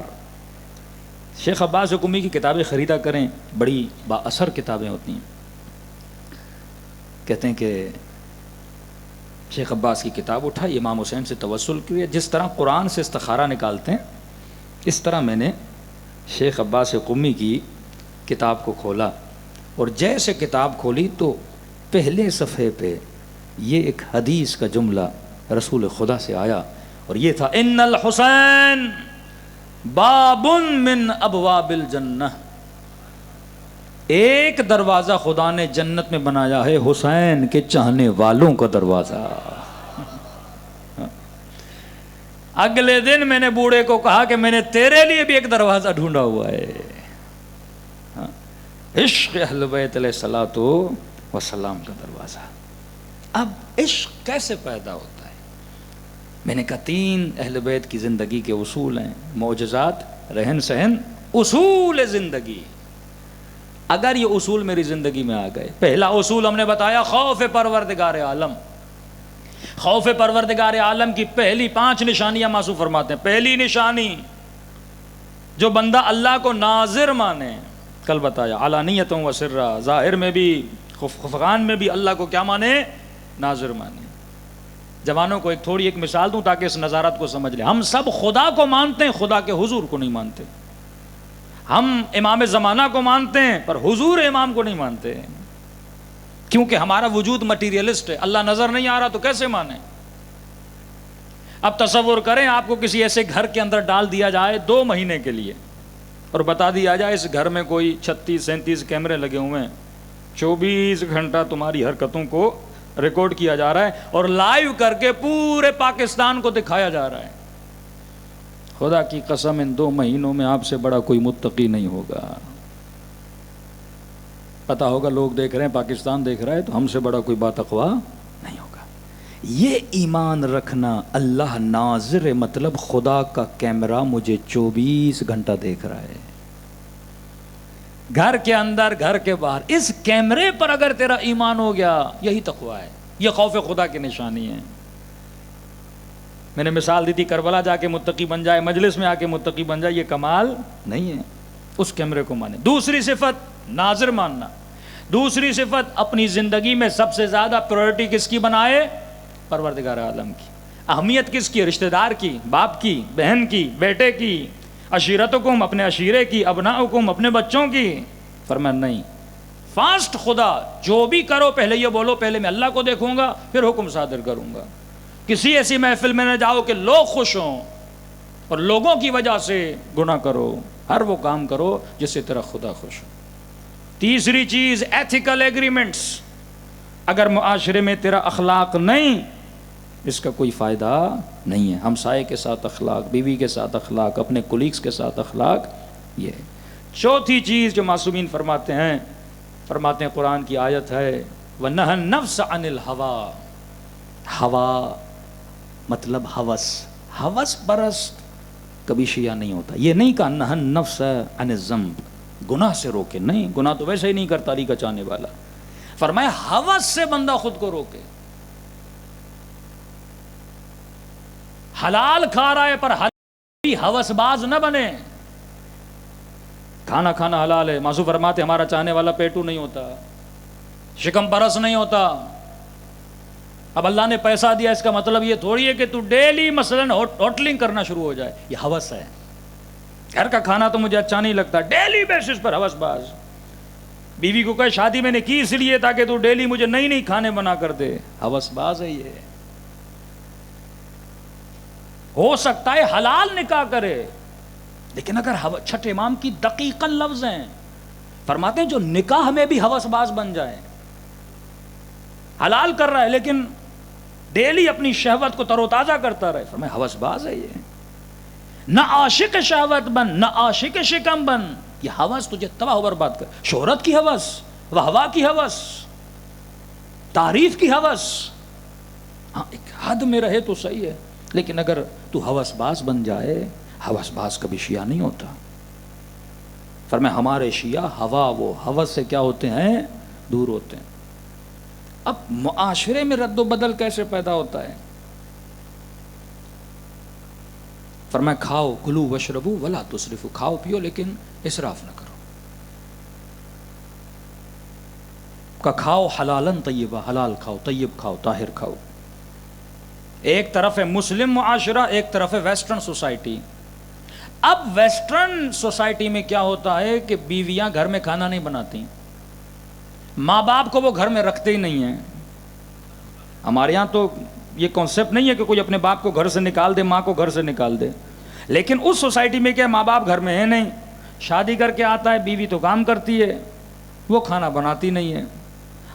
Speaker 1: شیخ عباس قمی کی کتابیں خریدا کریں، بڑی با اثر کتابیں ہوتی ہیں۔ کہتے ہیں کہ شیخ عباس کی کتاب اٹھائی، امام حسین سے توسل کیا، جس طرح قرآن سے استخارہ نکالتے ہیں اس طرح میں نے شیخ عباس قمی کی کتاب کو کھولا، اور جیسے کتاب کھولی تو پہلے صفحے پہ یہ ایک حدیث کا جملہ رسول خدا سے آیا، اور یہ تھا ان الحسین باب من ابواب الجنہ، ایک دروازہ خدا نے جنت میں بنایا ہے، حسین کے چاہنے والوں کا دروازہ۔ اگلے دن میں نے بوڑھے کو کہا کہ میں نے تیرے لیے بھی ایک دروازہ ڈھونڈا ہوا ہے، عشق اہل بیت علیہ الصلوۃ والسلام کا دروازہ۔ اب عشق کیسے پیدا ہوتا ہے؟ میں نے کہا 3 اہل بیت کی زندگی کے اصول ہیں، معجزات، رہن سہن، اصول زندگی۔ اگر یہ اصول میری زندگی میں آ گئے، پہلا اصول ہم نے بتایا خوف پروردگار عالم۔ خوف پروردگار عالم کی پہلی 5 نشانیاں ماسو فرماتے ہیں۔ پہلی نشانی جو بندہ اللہ کو ناظر مانے، کل بتایا علانیتوں و سرا، ظاہر میں بھی خفقان میں بھی اللہ کو کیا مانے؟ ناظر مانے۔ جوانوں کو ایک مثال دوں تاکہ اس نظارت کو سمجھ لیں۔ ہم سب خدا کو مانتے ہیں، خدا کے حضور کو نہیں مانتے۔ ہم امام زمانہ کو مانتے ہیں پر حضور امام کو نہیں مانتے، کیونکہ ہمارا وجود مٹیریلسٹ ہے۔ اللہ نظر نہیں آ رہا تو کیسے مانیں؟ اب تصور کریں آپ کو کسی ایسے گھر کے اندر ڈال دیا جائے 2 مہینے کے لیے اور بتا دیا جائے اس گھر میں کوئی 36-37 کیمرے لگے ہوئے ہیں، 24 گھنٹہ تمہاری حرکتوں کو ریکارڈ کیا جا رہا ہے اور لائیو کر کے پورے پاکستان کو دکھایا جا رہا ہے۔ خدا کی قسم ان 2 مہینوں میں آپ سے بڑا کوئی متقی نہیں ہوگا۔ پتا ہوگا لوگ دیکھ رہے ہیں، پاکستان دیکھ رہا ہے، تو ہم سے بڑا کوئی باتقوا نہیں ہوگا۔ یہ ایمان رکھنا، اللہ ناظر ہے، مطلب خدا کا کیمرہ مجھے 24 گھنٹہ دیکھ رہا ہے، گھر کے اندر گھر کے باہر۔ اس کیمرے پر اگر تیرا ایمان ہو گیا، یہی تقویٰ ہے، یہ خوف خدا کی نشانی ہے۔ میں نے مثال دی تھی، کربلا جا کے متقی بن جائے، مجلس میں آ کے متقی بن جائے، یہ کمال نہیں ہے، اس کیمرے کو مانے۔ دوسری صفت ناظر ماننا۔ دوسری صفت اپنی زندگی میں سب سے زیادہ پرائرٹی کس کی بنائے؟ پروردگار عالم کی۔ اہمیت کس کی؟ رشتہ دار کی، باپ کی، بہن کی، بیٹے کی، عشیرتکم اپنے عشیرے کی، ابناؤکم اپنے بچوں کی۔ فرمایا نہیں، فاسٹ خدا، جو بھی کرو پہلے یہ بولو پہلے میں اللہ کو دیکھوں گا پھر حکم صادر کروں گا۔ کسی ایسی محفل میں نہ جاؤ کہ لوگ خوش ہوں اور لوگوں کی وجہ سے گناہ کرو، ہر وہ کام کرو جس سے تیرا خدا خوش ہو۔ تیسری چیز ایتھیکل ایگریمنٹس۔ اگر معاشرے میں تیرا اخلاق نہیں، اس کا کوئی فائدہ نہیں ہے۔ ہمسائے کے ساتھ اخلاق، بیوی کے ساتھ اخلاق، اپنے کولیگز کے ساتھ اخلاق، یہ ہے۔ چوتھی چیز جو معصومین فرماتے ہیں قرآن کی آیت ہے وَنَهَى النَّفْسَ عَنِ الْهَوَىٰ۔ ہوا مطلب ہوس، ہوس پرست کبھی شیعہ نہیں ہوتا۔ یہ نہیں کہا نَهَى النَّفْسَ عَنِ الذَّنْبِ، گناہ سے روکے، نہیں، گناہ تو ویسے ہی نہیں کرتا ری کا چاہنے والا۔ فرمایا ہوس سے بندہ خود کو روکے۔ حلال کھا رہا ہے پر حلال ہوس باز نہ بنے۔ کھانا کھانا حلال ہے، معصوم فرماتے ہمارا چاہنے والا پیٹو نہیں ہوتا، شکم پرست نہیں ہوتا۔ اب اللہ نے پیسہ دیا، اس کا مطلب یہ تھوڑی ہے کہ تو ڈیلی مثلا ہوٹلنگ کرنا شروع ہو جائے، یہ ہوس ہے۔ گھر کا کھانا تو مجھے اچھا نہیں لگتا، ڈیلی بیسس پر ہوس باز۔ بیوی کو کہے شادی میں نے کی اس لیے تاکہ تو ڈیلی مجھے نئی نئی کھانے بنا کر دے، ہوس باز ہے یہ۔ ہو سکتا ہے حلال نکاح کرے، لیکن اگر چھٹے امام کی دقیقاً لفظ ہیں، فرماتے ہیں جو نکاح میں بھی ہوس باز بن جائے، حلال کر رہا ہے لیکن ڈیلی اپنی شہوت کو تر و تازہ کرتا رہے، فرمایا ہوس باز ہے یہ۔ نہ عاشق شہوت بن، نہ عاشق شکم بن، یہ ہوس تجھے تباہ و برباد کر۔ شہرت کی ہوس، وہوا کی ہوس، تعریف کی ہوس، ہاں ایک حد میں رہے تو صحیح ہے، لیکن اگر تو ہوس باز بن جائے، ہوس باز کبھی شیعہ نہیں ہوتا۔ فرمایا ہمارے شیعہ ہوا وہ ہوس سے کیا ہوتے ہیں؟ دور ہوتے ہیں۔ اب معاشرے میں رد و بدل کیسے پیدا ہوتا ہے؟ فرمایا کھاؤ کلو وشربو ولا تسرفو، کھاؤ پیو لیکن اسراف نہ کرو۔ کا کھاؤ حلالن طیبہ، حلال کھاؤ، طیب کھاؤ، طاہر کھاؤ۔ ایک طرف ہے مسلم معاشرہ، ایک طرف ہے ویسٹرن سوسائٹی۔ اب ویسٹرن سوسائٹی میں کیا ہوتا ہے کہ بیویاں گھر میں کھانا نہیں بناتی، ماں باپ کو وہ گھر میں رکھتے ہی نہیں ہیں۔ ہمارے یہاں تو یہ کانسیپٹ نہیں ہے کہ کوئی اپنے باپ کو گھر سے نکال دے، ماں کو گھر سے نکال دے، لیکن اس سوسائٹی میں کیا ماں باپ گھر میں ہے نہیں، شادی کر کے آتا ہے، بیوی تو کام کرتی ہے، وہ کھانا بناتی نہیں ہے۔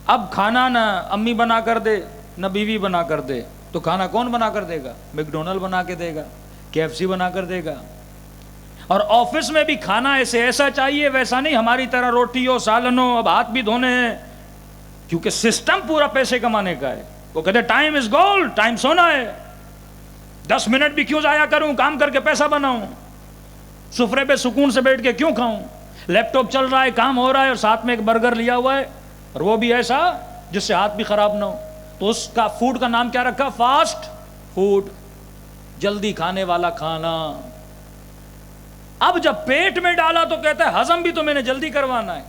Speaker 1: اب کھانا نہ امی بنا کر دے نہ بیوی بنا کر دے تو کھانا کون بنا کر دے گا؟ میک ڈونلڈ بنا کے دے گا، KFC بنا کر دے گا۔ اور آفس میں بھی کھانا ایسا چاہیے، ویسا نہیں ہماری طرح روٹی ہو، سالن ہو، اب ہاتھ بھی دھونے ہیں، کیونکہ سسٹم پورا پیسے کمانے کا ہے۔ وہ کہتے ٹائم از گولڈ، ٹائم سونا ہے، 10 منٹ بھی کیوں ضائع کروں، کام کر کے پیسہ بناؤں، سفرے پہ سکون سے بیٹھ کے کیوں کھاؤں، لیپ ٹاپ چل رہا ہے، کام ہو رہا ہے اور ساتھ میں ایک برگر لیا ہوا ہے، اور وہ بھی ایسا جس سے ہاتھ بھی خراب نہ ہو۔ تو اس کا فوڈ کا نام کیا رکھا؟ فاسٹ فوڈ، جلدی کھانے والا کھانا۔ اب جب پیٹ میں ڈالا تو کہتا ہے ہضم بھی تو میں نے جلدی کروانا ہے.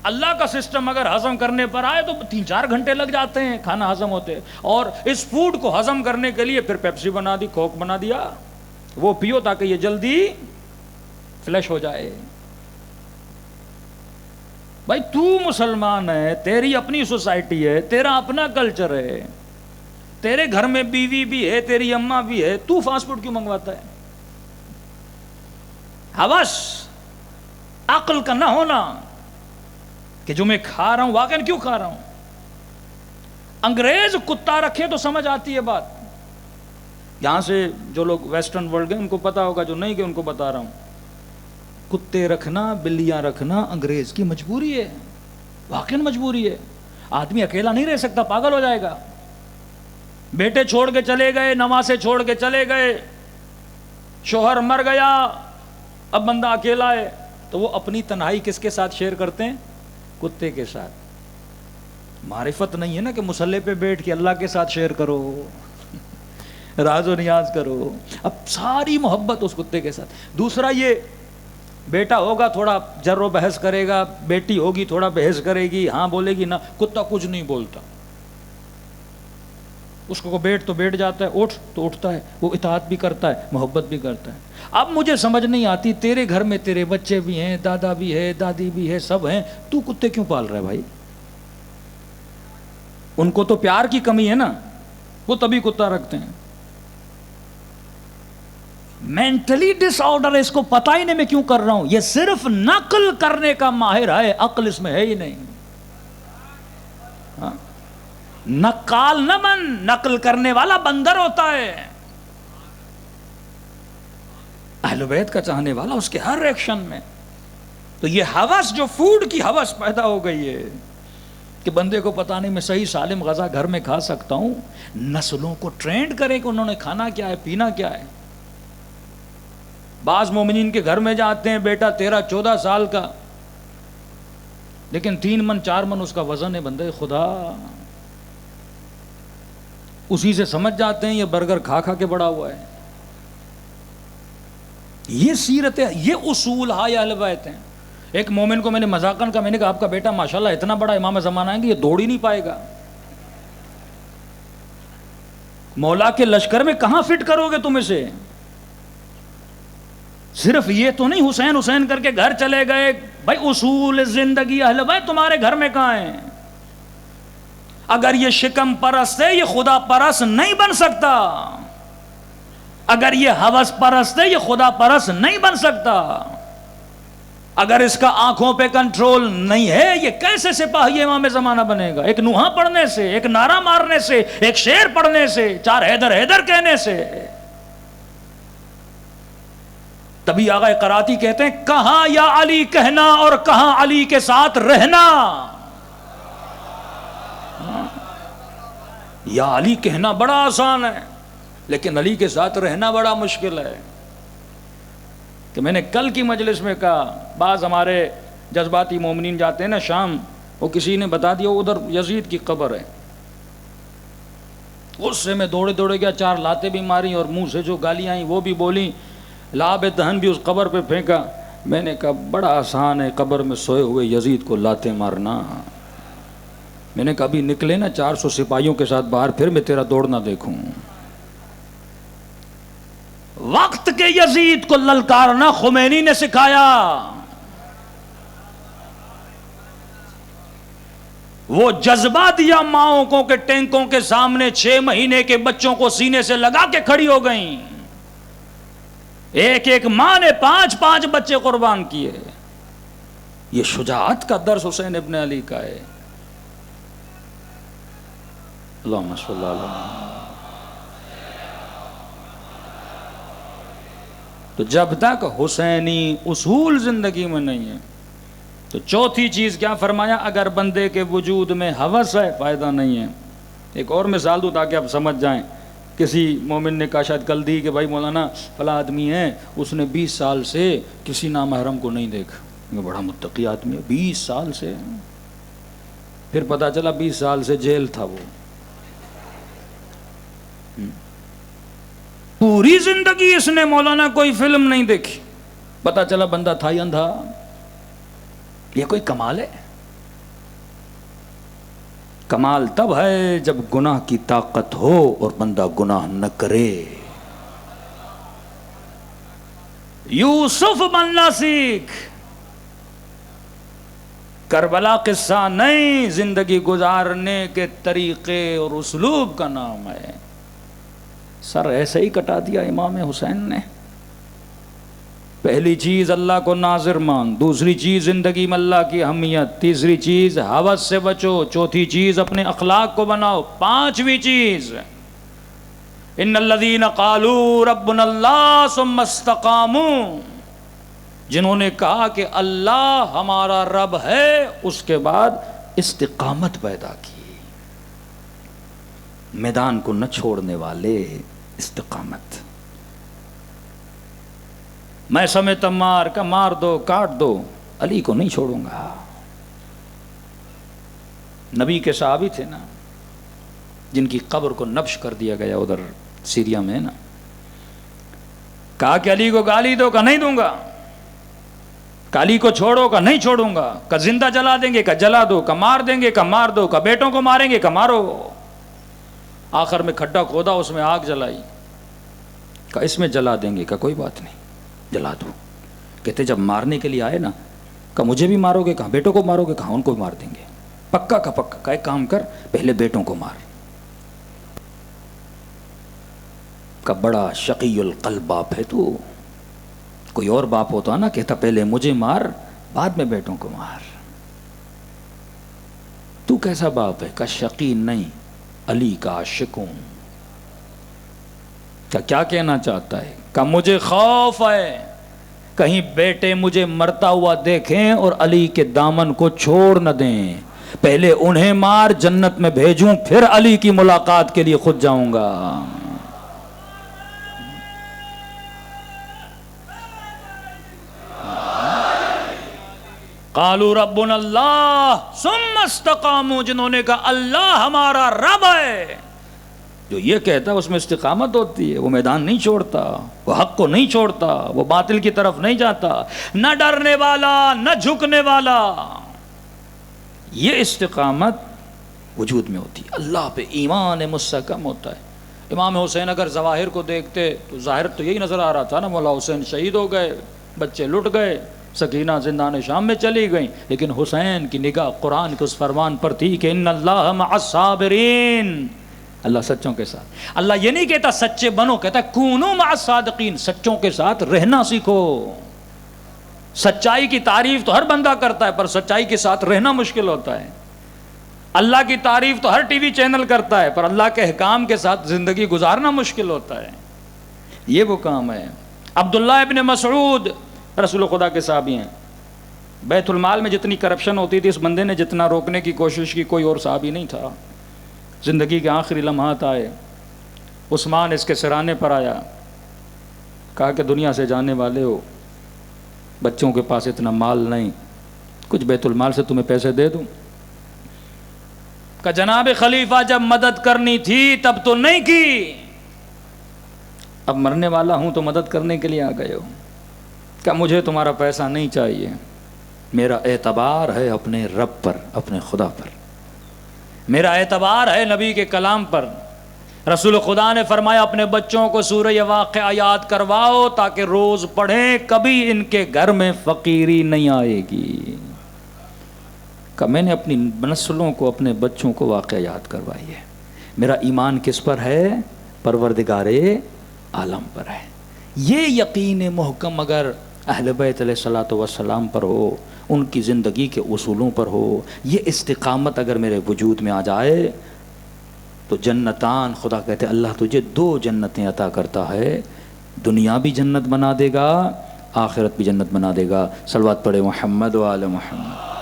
Speaker 1: اللہ کا سسٹم اگر ہضم کرنے پر آئے تو 3-4 گھنٹے لگ جاتے ہیں کھانا ہضم ہوتے, اور اس فوڈ کو ہضم کرنے کے لیے پھر پیپسی بنا دی, کوک بنا دیا, وہ پیو تاکہ یہ جلدی فلیش ہو جائے. بھائی تو مسلمان ہے, تیری اپنی سوسائٹی ہے, تیرا اپنا کلچر ہے, تیرے گھر میں بیوی بھی ہے, تیری اماں بھی ہے, تو فاسٹ فوڈ کیوں منگواتا ہے؟ ہوس, عقل کا نہ ہونا کہ جو میں کھا رہا ہوں واقعا کیوں کھا رہا ہوں. انگریز کتا رکھے تو سمجھ آتی ہے بات. یہاں سے جو لوگ ویسٹرن ورلڈ گئے ان کو پتا ہوگا, جو نہیں گئے ان کو بتا رہا ہوں. کتے رکھنا, بلیاں رکھنا انگریز کی مجبوری ہے, واقعا مجبوری ہے. آدمی اکیلا نہیں رہ سکتا, پاگل ہو جائے گا. بیٹے چھوڑ کے چلے گئے, نواسے چھوڑ کے چلے گئے, شوہر مر گیا, اب بندہ اکیلا ہے, تو وہ اپنی تنہائی کس کے ساتھ شیئر کرتے ہیں؟ کتے کے ساتھ. معرفت نہیں ہے نا کہ مصلی پہ بیٹھ کے اللہ کے ساتھ شیئر کرو, راز و نیاز کرو. اب ساری محبت اس کتے کے ساتھ. دوسرا یہ بیٹا ہوگا تھوڑا جر و بحث کرے گا, بیٹی ہوگی تھوڑا بحث کرے گی, ہاں بولے گی نہ. کتا کچھ نہیں بولتا, اس کو بیٹھ تو بیٹھ جاتا ہے, اٹھ تو اٹھتا ہے, وہ اطاعت بھی کرتا ہے, محبت بھی کرتا ہے. اب مجھے سمجھ نہیں آتی, تیرے گھر میں تیرے بچے بھی ہیں, دادا بھی ہے, دادی بھی ہے, سب ہیں, تو کتے کیوں پال رہا ہے بھائی؟ ان کو تو پیار کی کمی ہے نا, وہ تبھی کتا رکھتے ہیں. مینٹلی ڈس آرڈر ہے, اس کو پتا ہی نہیں میں کیوں کر رہا ہوں. یہ صرف نقل کرنے کا ماہر ہے, عقل اس میں ہے ہی نہیں. نقال نہ بن, نقل کرنے والا بندر ہوتا ہے. اہل بیت کا چاہنے والا اس کے ہر ایکشن میں. تو یہ ہوس, جو فوڈ کی ہوس پیدا ہو گئی ہے کہ بندے کو پتا نہیں میں صحیح سالم غذا گھر میں کھا سکتا ہوں. نسلوں کو ٹرینڈ کرے کہ انہوں نے کھانا کیا ہے, پینا کیا ہے. بعض مومنین کے گھر میں جاتے ہیں, بیٹا 13-14 سال کا, لیکن 3 من 4 من اس کا وزن ہے. بندے خدا, اسی سے سمجھ جاتے ہیں یہ برگر کھا کھا کے بڑا ہوا ہے. یہ سیرت ہے, یہ اصول ہائے اہل بیت ہیں. ایک مومن کو میں نے مذاقن کہا, میں نے کہا آپ کا بیٹا ماشاءاللہ اتنا بڑا امام زمانہ ہے کہ یہ دوڑ ہی نہیں پائے گا. مولا کے لشکر میں کہاں فٹ کرو گے تم اسے؟ صرف یہ تو نہیں حسین حسین کر کے گھر چلے گئے. بھائی اصول زندگی اہل بیت تمہارے گھر میں کہاں ہیں؟ اگر یہ شکم پرست ہے یہ خدا پرست نہیں بن سکتا. اگر یہ ہوس پرست ہے یہ خدا پرست نہیں بن سکتا. اگر اس کا آنکھوں پہ کنٹرول نہیں ہے یہ کیسے سپاہی امام زمانہ بنے گا؟ ایک نوحہ پڑھنے سے, ایک نعرہ مارنے سے, ایک شعر پڑھنے سے, 4 حیدر حیدر کہنے سے. تبھی آقا قراتی کہتے ہیں کہاں یا علی کہنا اور کہاں علی کے ساتھ رہنا. یا علی کہنا بڑا آسان ہے, لیکن علی کے ساتھ رہنا بڑا مشکل ہے. کہ میں نے کل کی مجلس میں کہا, بعض ہمارے جذباتی مومنین جاتے ہیں نا شام, وہ کسی نے بتا دیا ادھر یزید کی قبر ہے, غصے میں دوڑے دوڑے گیا, 4 لاتیں بھی ماری اور منہ سے جو گالیاں آئیں وہ بھی بولی, لعاب دہن بھی اس قبر پہ پھینکا. میں نے کہا بڑا آسان ہے قبر میں سوئے ہوئے یزید کو لاتیں مارنا. میں نے کہا ابھی نکلے نا 400 سپاہیوں کے ساتھ باہر, پھر میں تیرا دوڑنا دیکھوں. وقت کے یزید کو للکارنا خمینی نے سکھایا. وہ جذبہ دیا ماؤں کو کہ ٹینکوں کے سامنے 6 مہینے کے بچوں کو سینے سے لگا کے کھڑی ہو گئیں. ایک ایک ماں نے 5 بچے قربان کیے. یہ شجاعت کا درس حسین ابن علی کا ہے. اللہم صلی اللہ علیہ. تو جب تک حسینی اصول زندگی میں نہیں ہے تو چوتھی چیز کیا فرمایا؟ اگر بندے کے وجود میں ہوس ہے فائدہ نہیں ہے. ایک اور مثال دوں تاکہ آپ سمجھ جائیں. کسی مومن نے کہا شاید کل دی کہ بھائی مولانا فلاں آدمی ہے, اس نے 20 سال سے کسی نامحرم کو نہیں دیکھا. بڑا متقی آدمی ہے, 20 سال سے. پھر پتا چلا 20 سال سے جیل تھا وہ. پوری زندگی اس نے مولانا کوئی فلم نہیں دیکھی, پتہ چلا بندہ تھا ہی اندھا. یہ کوئی کمال ہے؟ کمال تب ہے جب گناہ کی طاقت ہو اور بندہ گناہ نہ کرے. یوسف بننا سیکھ. کربلا قصہ نہیں، زندگی گزارنے کے طریقے اور اسلوب کا نام ہے. سر ایسے ہی کٹا دیا امام حسین نے. پہلی چیز اللہ کو ناظر مان، دوسری چیز زندگی میں اللہ کی اہمیت، تیسری چیز ہوس سے بچو، چوتھی چیز اپنے اخلاق کو بناؤ، پانچویں چیز ان الذین قالوا ربنا اللہ ثم استقاموا، جنہوں نے کہا کہ اللہ ہمارا رب ہے، اس کے بعد استقامت پیدا کی. میدان کو نہ چھوڑنے والے، استقامت. میں سمیت مار کا مار دو کاٹ دو، علی کو نہیں چھوڑوں گا. نبی کے صحابی تھے نا جن کی قبر کو نبش کر دیا گیا ادھر سیریا میں نا، کہا کہ علی کو گالی دو، کہ نہیں دوں گا. علی کو چھوڑو، کہ نہیں چھوڑوں گا. کہ زندہ جلا دیں گے، کہ جلا دو. کہ مار دیں گے، کہ مار دو. کہ بیٹوں کو ماریں گے، کہ مارو. آخر میں کھڈا کھودا، اس میں آگ جلائی. کہ اس میں جلا دیں گے. کہ کوئی بات نہیں، جلا دو. کہتے جب مارنے کے لیے آئے نا، کہ مجھے بھی مارو گے، کہاں بیٹوں کو مارو گے، کہاں ان کو بھی مار دیں گے. پکا کا پکا. کہ ایک کام کر، پہلے بیٹوں کو مار. کہ بڑا شقی القلب باپ ہے تو. کوئی اور باپ ہوتا نا کہتا پہلے مجھے مار بعد میں بیٹوں کو مار. تو کیسا باپ ہے؟ کہ شقی نہیں، علی کا عاشق ہوں. کیا کہنا چاہتا ہے؟ کہ مجھے خوف ہے کہیں بیٹے مجھے مرتا ہوا دیکھیں اور علی کے دامن کو چھوڑ نہ دیں. پہلے انہیں مار، جنت میں بھیجوں، پھر علی کی ملاقات کے لیے خود جاؤں گا. قالوا ربنا اللہ ثم استقاموا، جنہوں نے کہا اللہ ہمارا رب ہے. جو یہ کہتا ہے اس میں استقامت ہوتی ہے. وہ میدان نہیں چھوڑتا، وہ حق کو نہیں چھوڑتا، وہ باطل کی طرف نہیں جاتا. نہ ڈرنے والا، نہ جھکنے والا. یہ استقامت وجود میں ہوتی ہے. اللہ پہ ایمان مستحکم ہوتا ہے. امام حسین اگر ظواہر کو دیکھتے تو ظاہر تو یہی نظر آ رہا تھا نا، مولا حسین شہید ہو گئے، بچے لٹ گئے، سکینہ زندان شام میں چلی گئیں. لیکن حسین کی نگاہ قرآن کے اس فرمان پر تھی کہ ان اللہ مع الصابرین، اللہ سچوں کے ساتھ. اللہ یہ نہیں کہتا سچے بنو، کہتا کونوا مع الصادقین، سچوں کے ساتھ رہنا سیکھو. سچائی کی تعریف تو ہر بندہ کرتا ہے، پر سچائی کے ساتھ رہنا مشکل ہوتا ہے. اللہ کی تعریف تو ہر ٹی وی چینل کرتا ہے، پر اللہ کے احکام کے ساتھ زندگی گزارنا مشکل ہوتا ہے. یہ وہ کام ہے. عبداللہ ابن مسعود رسول خدا کے صحابی ہیں. بیت المال میں جتنی کرپشن ہوتی تھی اس بندے نے جتنا روکنے کی کوشش کی، کوئی اور صحابی نہیں تھا. زندگی کے آخری لمحات آئے، عثمان اس کے سرانے پر آیا، کہا کہ دنیا سے جانے والے ہو، بچوں کے پاس اتنا مال نہیں، کچھ بیت المال سے تمہیں پیسے دے دوں. کہ جناب خلیفہ جب مدد کرنی تھی تب تو نہیں کی، اب مرنے والا ہوں تو مدد کرنے کے لیے آ گئے ہو. کہ مجھے تمہارا پیسہ نہیں چاہیے، میرا اعتبار ہے اپنے رب پر، اپنے خدا پر. میرا اعتبار ہے نبی کے کلام پر. رسول خدا نے فرمایا اپنے بچوں کو سورہ واقعہ یاد کرواؤ تاکہ روز پڑھیں، کبھی ان کے گھر میں فقیری نہیں آئے گی. کہ میں نے اپنی نسلوں کو، اپنے بچوں کو واقعہ یاد کروائی ہے. میرا ایمان کس پر ہے؟ پروردگار عالم پر ہے. یہ یقین محکم اگر اہل بیت علیہ الصلوۃ والسلام پر ہو، ان کی زندگی کے اصولوں پر ہو، یہ استقامت اگر میرے وجود میں آ جائے تو جنتان، خدا کہتے ہیں اللہ تجھے 2 جنتیں عطا کرتا ہے، دنیا بھی جنت بنا دے گا، آخرت بھی جنت بنا دے گا. صلوات پڑھے محمد و آل محمد.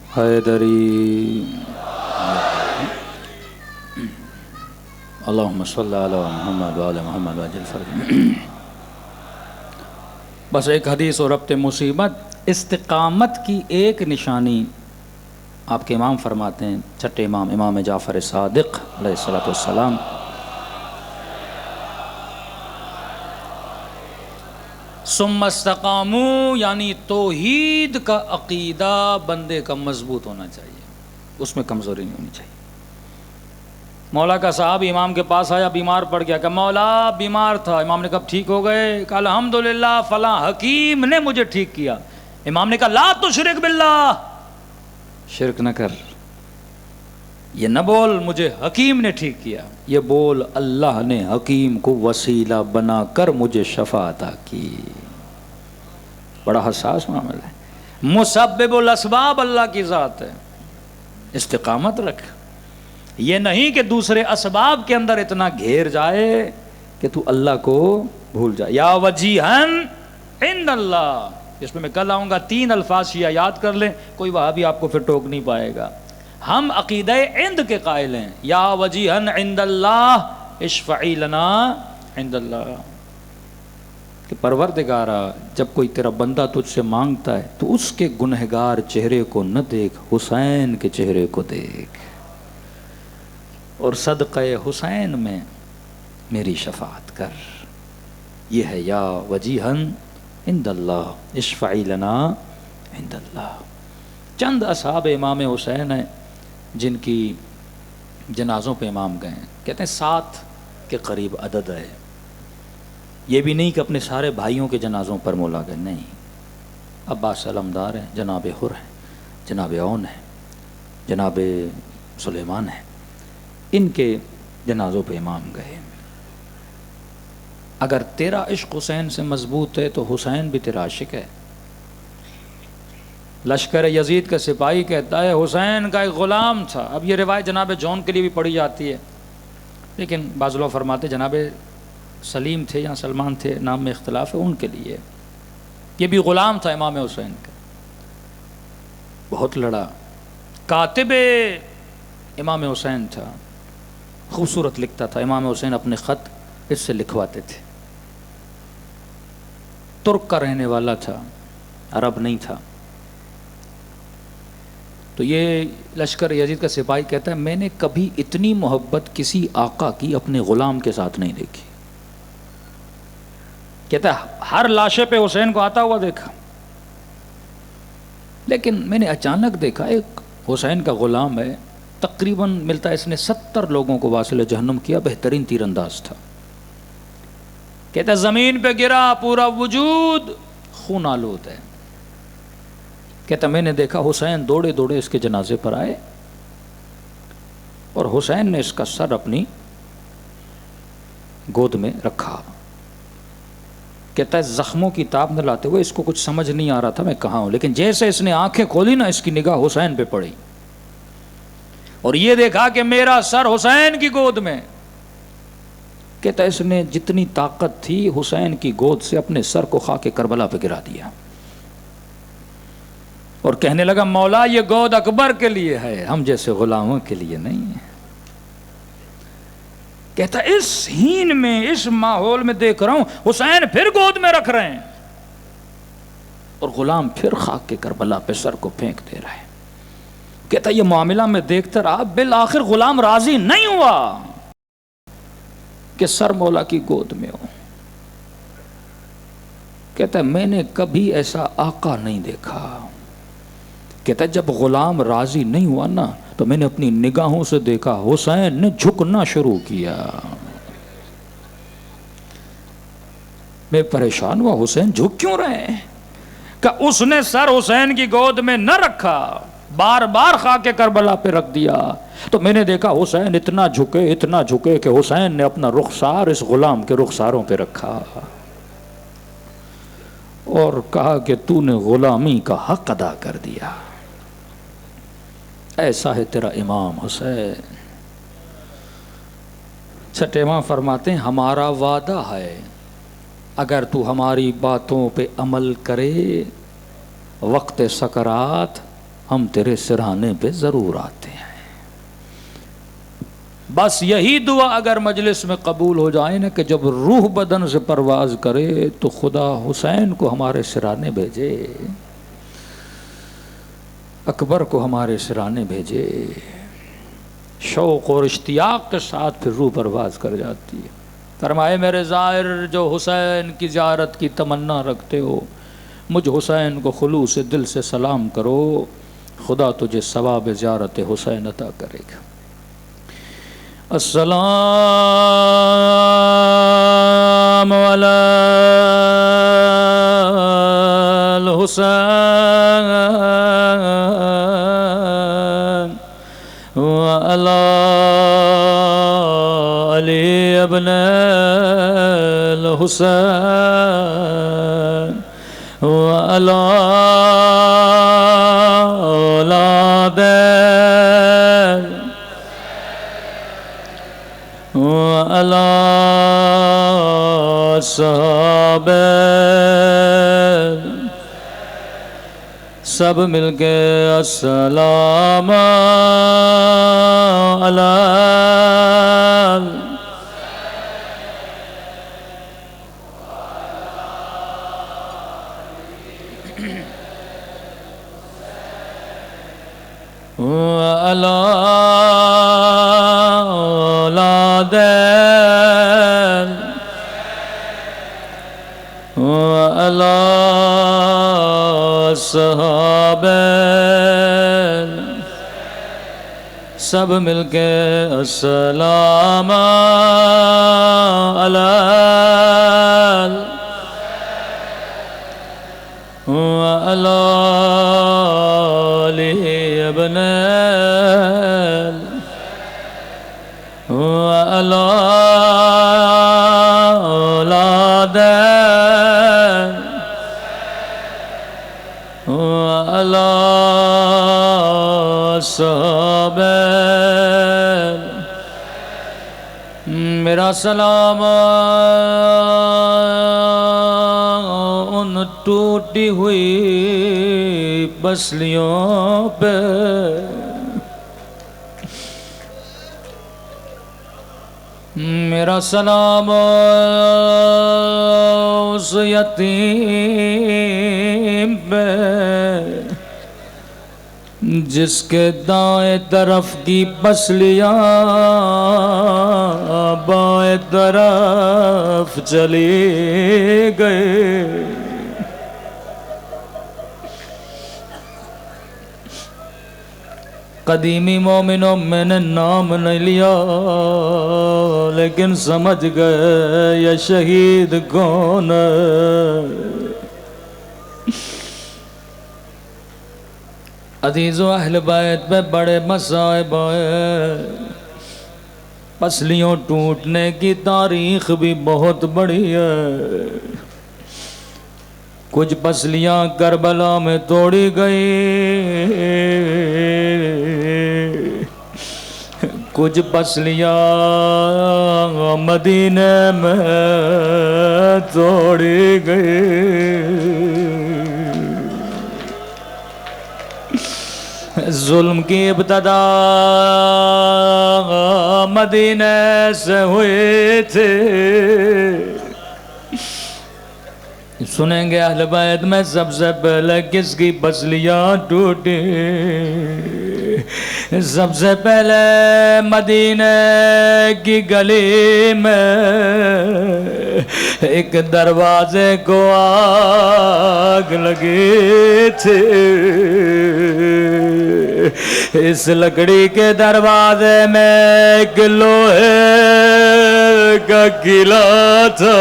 Speaker 1: حیدری اللہم صلی علی محمد وعلی محمد وعجل فرج. بس ایک حدیث اور ربط مصیبت. استقامت کی ایک نشانی آپ کے امام فرماتے ہیں، چھٹے امام، امام جعفر صادق علیہ الصلوۃ والسلام، ثم استقاموا، یعنی توحید کا عقیدہ بندے کا مضبوط ہونا چاہیے، اس میں کمزوری نہیں ہونی چاہیے. مولا کا صحابی امام کے پاس آیا، بیمار پڑ گیا، کہ مولا بیمار تھا. امام نے کہا ٹھیک ہو گئے؟ کہا الحمدللہ فلاں حکیم نے مجھے ٹھیک کیا. امام نے کہا لا تشرک باللہ، شرک نہ کر، یہ نہ بول مجھے حکیم نے ٹھیک کیا، یہ بول اللہ نے حکیم کو وسیلہ بنا کر مجھے شفا عطا کی. بڑا حساس معاملہ ہے. مسبب الاسباب اللہ کی ذات ہے. استقامت رکھ، یہ نہیں کہ دوسرے اسباب کے اندر اتنا گھیر جائے کہ تو اللہ کو بھول جائے. یا وجیہن عند اللہ، اس میں کل آؤں گا. 3 الفاظ شیعہ یاد کر لیں، کوئی وہاں بھی آپ کو پھر ٹوک نہیں پائے گا. ہم عقیدہ عند کے قائل ہیں. یا وجیہن عند اللہ اشفعی لنا عند اللہ، کہ پروردگارا جب کوئی تیرا بندہ تجھ سے مانگتا ہے تو اس کے گنہگار چہرے کو نہ دیکھ، حسین کے چہرے کو دیکھ، اور صدقہ حسین میں میری شفاعت کر. یہ ہے یا وجیہن عند اللہ اشفعی لنا عند اللہ. چند اصحاب امام حسین ہیں جن کی جنازوں پہ امام گئے ہیں، کہتے ہیں 7 کے قریب عدد ہے. یہ بھی نہیں کہ اپنے سارے بھائیوں کے جنازوں پر مولا گئے، نہیں. عباس علمدار ہیں، جناب حر ہیں، جناب عون ہیں، جناب سلیمان ہیں، ان کے جنازوں پہ امام گئے. اگر تیرا عشق حسین سے مضبوط ہے تو حسین بھی تیرا عاشق ہے. لشکر یزید کا سپاہی کہتا ہے حسین کا ایک غلام تھا. اب یہ روایت جناب جون کے لیے بھی پڑھی جاتی ہے، لیکن بعض لوگ فرماتے جناب سلیم تھے یا سلمان تھے، نام میں اختلاف ہے، ان کے لیے یہ بھی غلام تھا امام حسین کا. بہت لڑا، کاتب امام حسین تھا، خوبصورت لکھتا تھا. امام حسین اپنے خط اس سے لکھواتے تھے. ترک کا رہنے والا تھا، عرب نہیں تھا. تو یہ لشکر یزید کا سپاہی کہتا ہے میں نے کبھی اتنی محبت کسی آقا کی اپنے غلام کے ساتھ نہیں دیکھی. کہتا ہے ہر لاشے پہ حسین کو آتا ہوا دیکھا، لیکن میں نے اچانک دیکھا ایک حسین کا غلام ہے، تقریباً ملتا ہے اس نے 70 لوگوں کو واصل جہنم کیا، بہترین تیر انداز تھا. کہتا ہے زمین پہ گرا، پورا وجود خون آلود ہے. کہتا میں نے دیکھا حسین دوڑے دوڑے اس کے جنازے پر آئے اور حسین نے اس کا سر اپنی گود میں رکھا. کہتا ہے زخموں کی تاب نہ لاتے ہوئے اس کو کچھ سمجھ نہیں آ رہا تھا میں کہاں ہوں، لیکن جیسے اس نے آنکھیں کھولی نا اس کی نگاہ حسین پہ پڑی اور یہ دیکھا کہ میرا سر حسین کی گود میں. کہتا اس نے جتنی طاقت تھی حسین کی گود سے اپنے سر کو خاک کربلا پہ گرا دیا اور کہنے لگا مولا یہ گود اکبر کے لیے ہے، ہم جیسے غلاموں کے لیے نہیں ہے. کہتا اس ہین میں، اس ماحول میں دیکھ رہا ہوں حسین پھر گود میں رکھ رہے ہیں اور غلام پھر خاک کے کربلا پہ سر کو پھینک دے رہے ہیں. کہتا یہ معاملہ میں دیکھتا رہا، بالآخر غلام راضی نہیں ہوا کہ سر مولا کی گود میں ہو. کہتا میں نے کبھی ایسا آقا نہیں دیکھا. کہتا جب غلام راضی نہیں ہوا نا تو میں نے اپنی نگاہوں سے دیکھا حسین نے جھکنا شروع کیا. میں پریشان ہوا حسین جھک کیوں رہے ہیں؟ کہ اس نے سر حسین کی گود میں نہ رکھا، بار بار خاک کربلا پہ رکھ دیا. تو میں نے دیکھا حسین اتنا جھکے کہ حسین نے اپنا رخسار اس غلام کے رخساروں پہ رکھا اور کہا کہ تو نے غلامی کا حق ادا کر دیا. ایسا ہے تیرا امام حسین. چھٹے امام فرماتے ہیں ہمارا وعدہ ہے اگر تو ہماری باتوں پہ عمل کرے وقت سکرات ہم تیرے سرہانے پہ ضرور آتے ہیں۔ بس یہی دعا اگر مجلس میں قبول ہو جائے نا کہ جب روح بدن سے پرواز کرے تو خدا حسین کو ہمارے سرانے بھیجے، اکبر کو ہمارے سرانے بھیجے، شوق اور اشتیاق کے ساتھ پھر روح پرواز کر جاتی ہے۔ فرمائے میرے زائر جو حسین کی زیارت کی تمنا رکھتے ہو، مجھ حسین کو خلوص دل سے سلام کرو، خدا تجھے ثواب زیارت حسین عطا کرے گا۔ السلام علی الحسین وعلی علی ابن الحسین وعلی اولاد وعلی صحابہ، سب مل کے السلام وعلی اولاد وعلی صحابہ، سب مل کے السلام علی وعلی علی ابن وعلی اولاد وعلی صحابہ، میرا سلام ان ٹوٹی ہوئی پسلیوں پہ، میرا سلام اس یتیم پہ جس کے دائیں طرف کی پسلیاں بائیں طرف چلی گئی۔ قدیمی مومنوں میں نے نام نہیں لیا لیکن سمجھ گئے یہ شہید کون ہے۔ عزیز و اہل بیت پہ بڑے مصائب آئے، پسلیوں ٹوٹنے کی تاریخ بھی بہت بڑی ہے۔ کچھ پسلیاں کربلا میں توڑی گئی، کچھ پسلیاں مدینے میں توڑی گئی۔ ظلم کی ابتدا مدینے سے ہوئی تھی، سنیں گے اہل بیت میں سب سے پہلے کس کی پسلیاں ٹوٹی۔ سب سے پہلے مدینے کی گلی میں ایک دروازے کو آگ لگی تھی، اس لکڑی کے دروازے میں ایک لوہے کا قلعہ تھا۔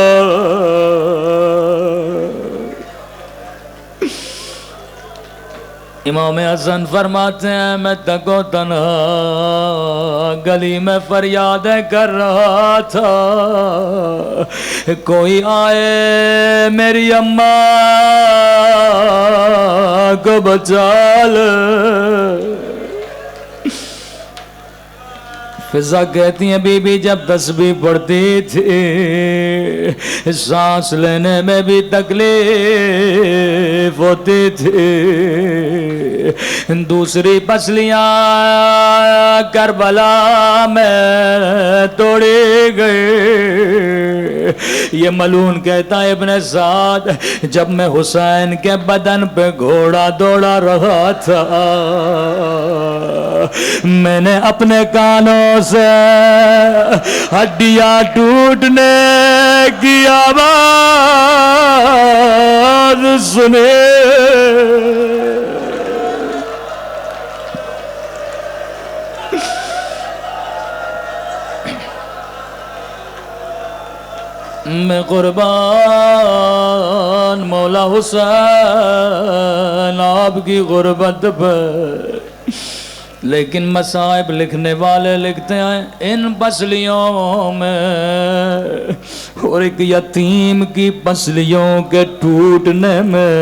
Speaker 1: امام حسن فرماتے ہیں میں تک و تنہا گلی میں فریادیں کر رہا تھا، کوئی آئے میری اماں کو بچا لے۔ فضا کہتی ہیں بی بی جب تسبیح پڑھتی تھی سانس لینے میں بھی تکلیف ہوتی تھی، دوسری پسلیاں کربلا میں توڑی گئی۔ یہ ملعون کہتا ہے ابن سعد جب میں حسین کے بدن پہ گھوڑا دوڑا رہا تھا میں نے اپنے کانوں سے ہڈیاں ٹوٹنے کی آواز سنی۔ میں قربان مولا حسین آپ کی غربت پر، لیکن مصائب لکھنے والے لکھتے ہیں ان پسلیوں میں اور ایک یتیم کی پسلیوں کے ٹوٹنے میں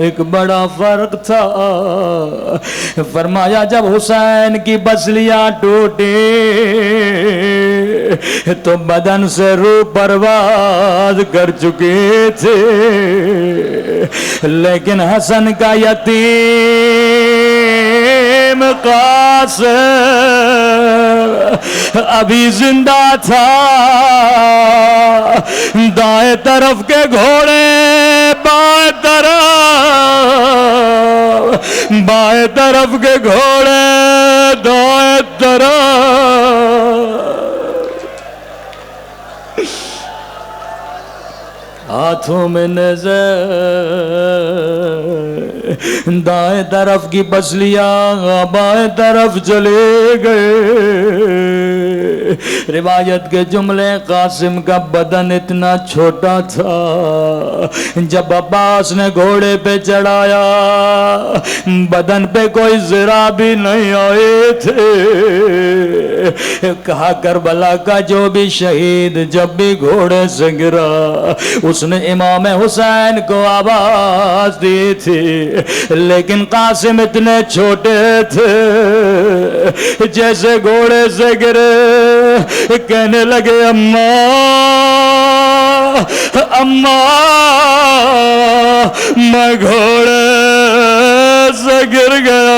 Speaker 1: ایک بڑا فرق تھا۔ فرمایا جب حسین کی پسلیاں ٹوٹی تو بدن سے روح پرواز کر چکے تھے، لیکن حسن کا یتیم قاسم ابھی زندہ تھا۔ دائیں طرف کے گھوڑے بائیں طرف کے گھوڑے دائیں طرف، ہاتھوں میں نظر دائیں طرف کی پسلیاں بائیں طرف چلے گئے۔ روایت کے جملے قاسم کا بدن اتنا چھوٹا تھا جب عباس نے گھوڑے پہ چڑھایا بدن پہ کوئی ذرا بھی نہیں آئے تھے۔ کہا کربلا کا جو بھی شہید جب بھی گھوڑے سے گرا اس نے امام حسین کو آواز دی تھی، لیکن قاسم اتنے چھوٹے تھے جیسے گھوڑے سے گرے کہنے لگے اماں اماں میں گھوڑے سے گر گیا۔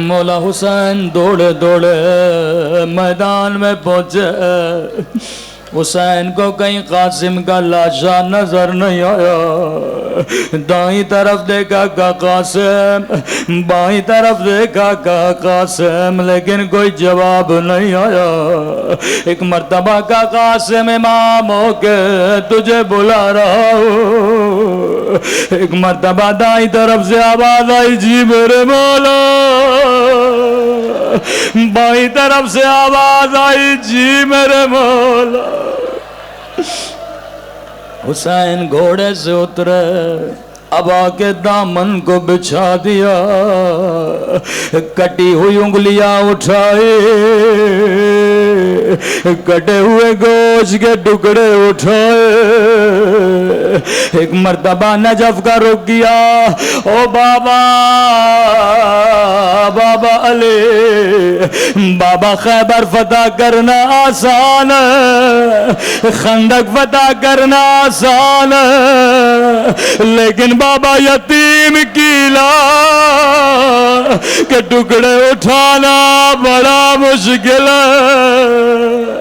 Speaker 1: مولا حسین دوڑے دوڑے میدان میں پہنچے۔ حسین کو کہیں قاسم کا لاشا نظر نہیں آیا۔ دائیں طرف دیکھا کہ قاسم، بائیں طرف دیکھا کہ قاسم، لیکن کوئی جواب نہیں آیا۔ ایک مرتبہ کا قاسم امام ہو کے تجھے بلا رہا ہوں۔ ایک مرتبہ دائیں طرف سے آواز آئی جی میرے مولا، بائیں طرف سے آواز آئی جی میرے مولا۔ حسین گھوڑے سے اترے، اب آ کے دامن کو بچھا دیا، کٹی ہوئی انگلیاں اٹھائے، کٹے ہوئے گوشت کے ٹکڑے اٹھائے۔ ایک مرتبہ نجف کا رک گیا، او بابا بابا علی، بابا خیبر فتح کرنا آسان ہے، خندق فتح کرنا آسان ہے، لیکن بابا یتیم کی لاش کے ٹکڑے اٹھانا بڑا مشکل ہے۔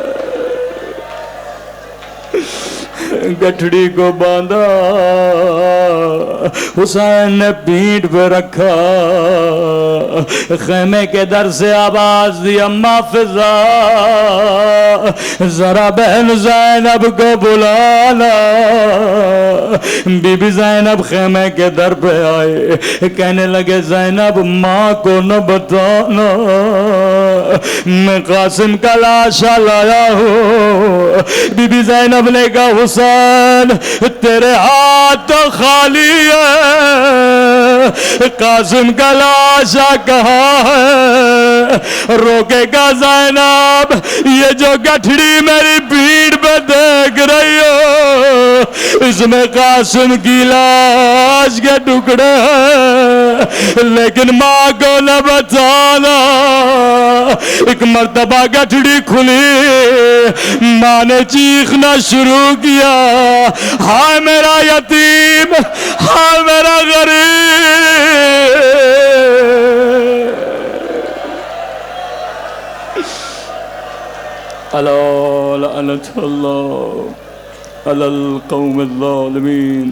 Speaker 1: گٹھڑی کو باندھا، حسین نے پیٹھ پہ رکھا، خیمے کے در سے آواز دی اماں فضا ذرا بہن زینب کو بلانا۔ بی بی زینب خیمے کے در پہ آئے، کہنے لگے زینب ماں کو نہ بتانا میں قاسم کا لاشا لایا ہوں۔ بی بی زینب نے کہا حسین تیرے ہاتھ تو خالی ہے، قاسم کا لاشا کہاں ہے؟ روکے گا زینب، یہ جو گٹھڑی میری پیٹھ پہ دیکھ رہی ہو اس میں قاسم کی لاش کے ٹکڑے ہیں، لیکن ماں کو نہ بتانا۔ ایک مرتبہ گٹھڑی کھلی، ماں نے چیخنا شروع کیا، ہائے میرا یتیم، ہائے میرا غریب۔ الا لعنت اللہ علی القوم الظالمین۔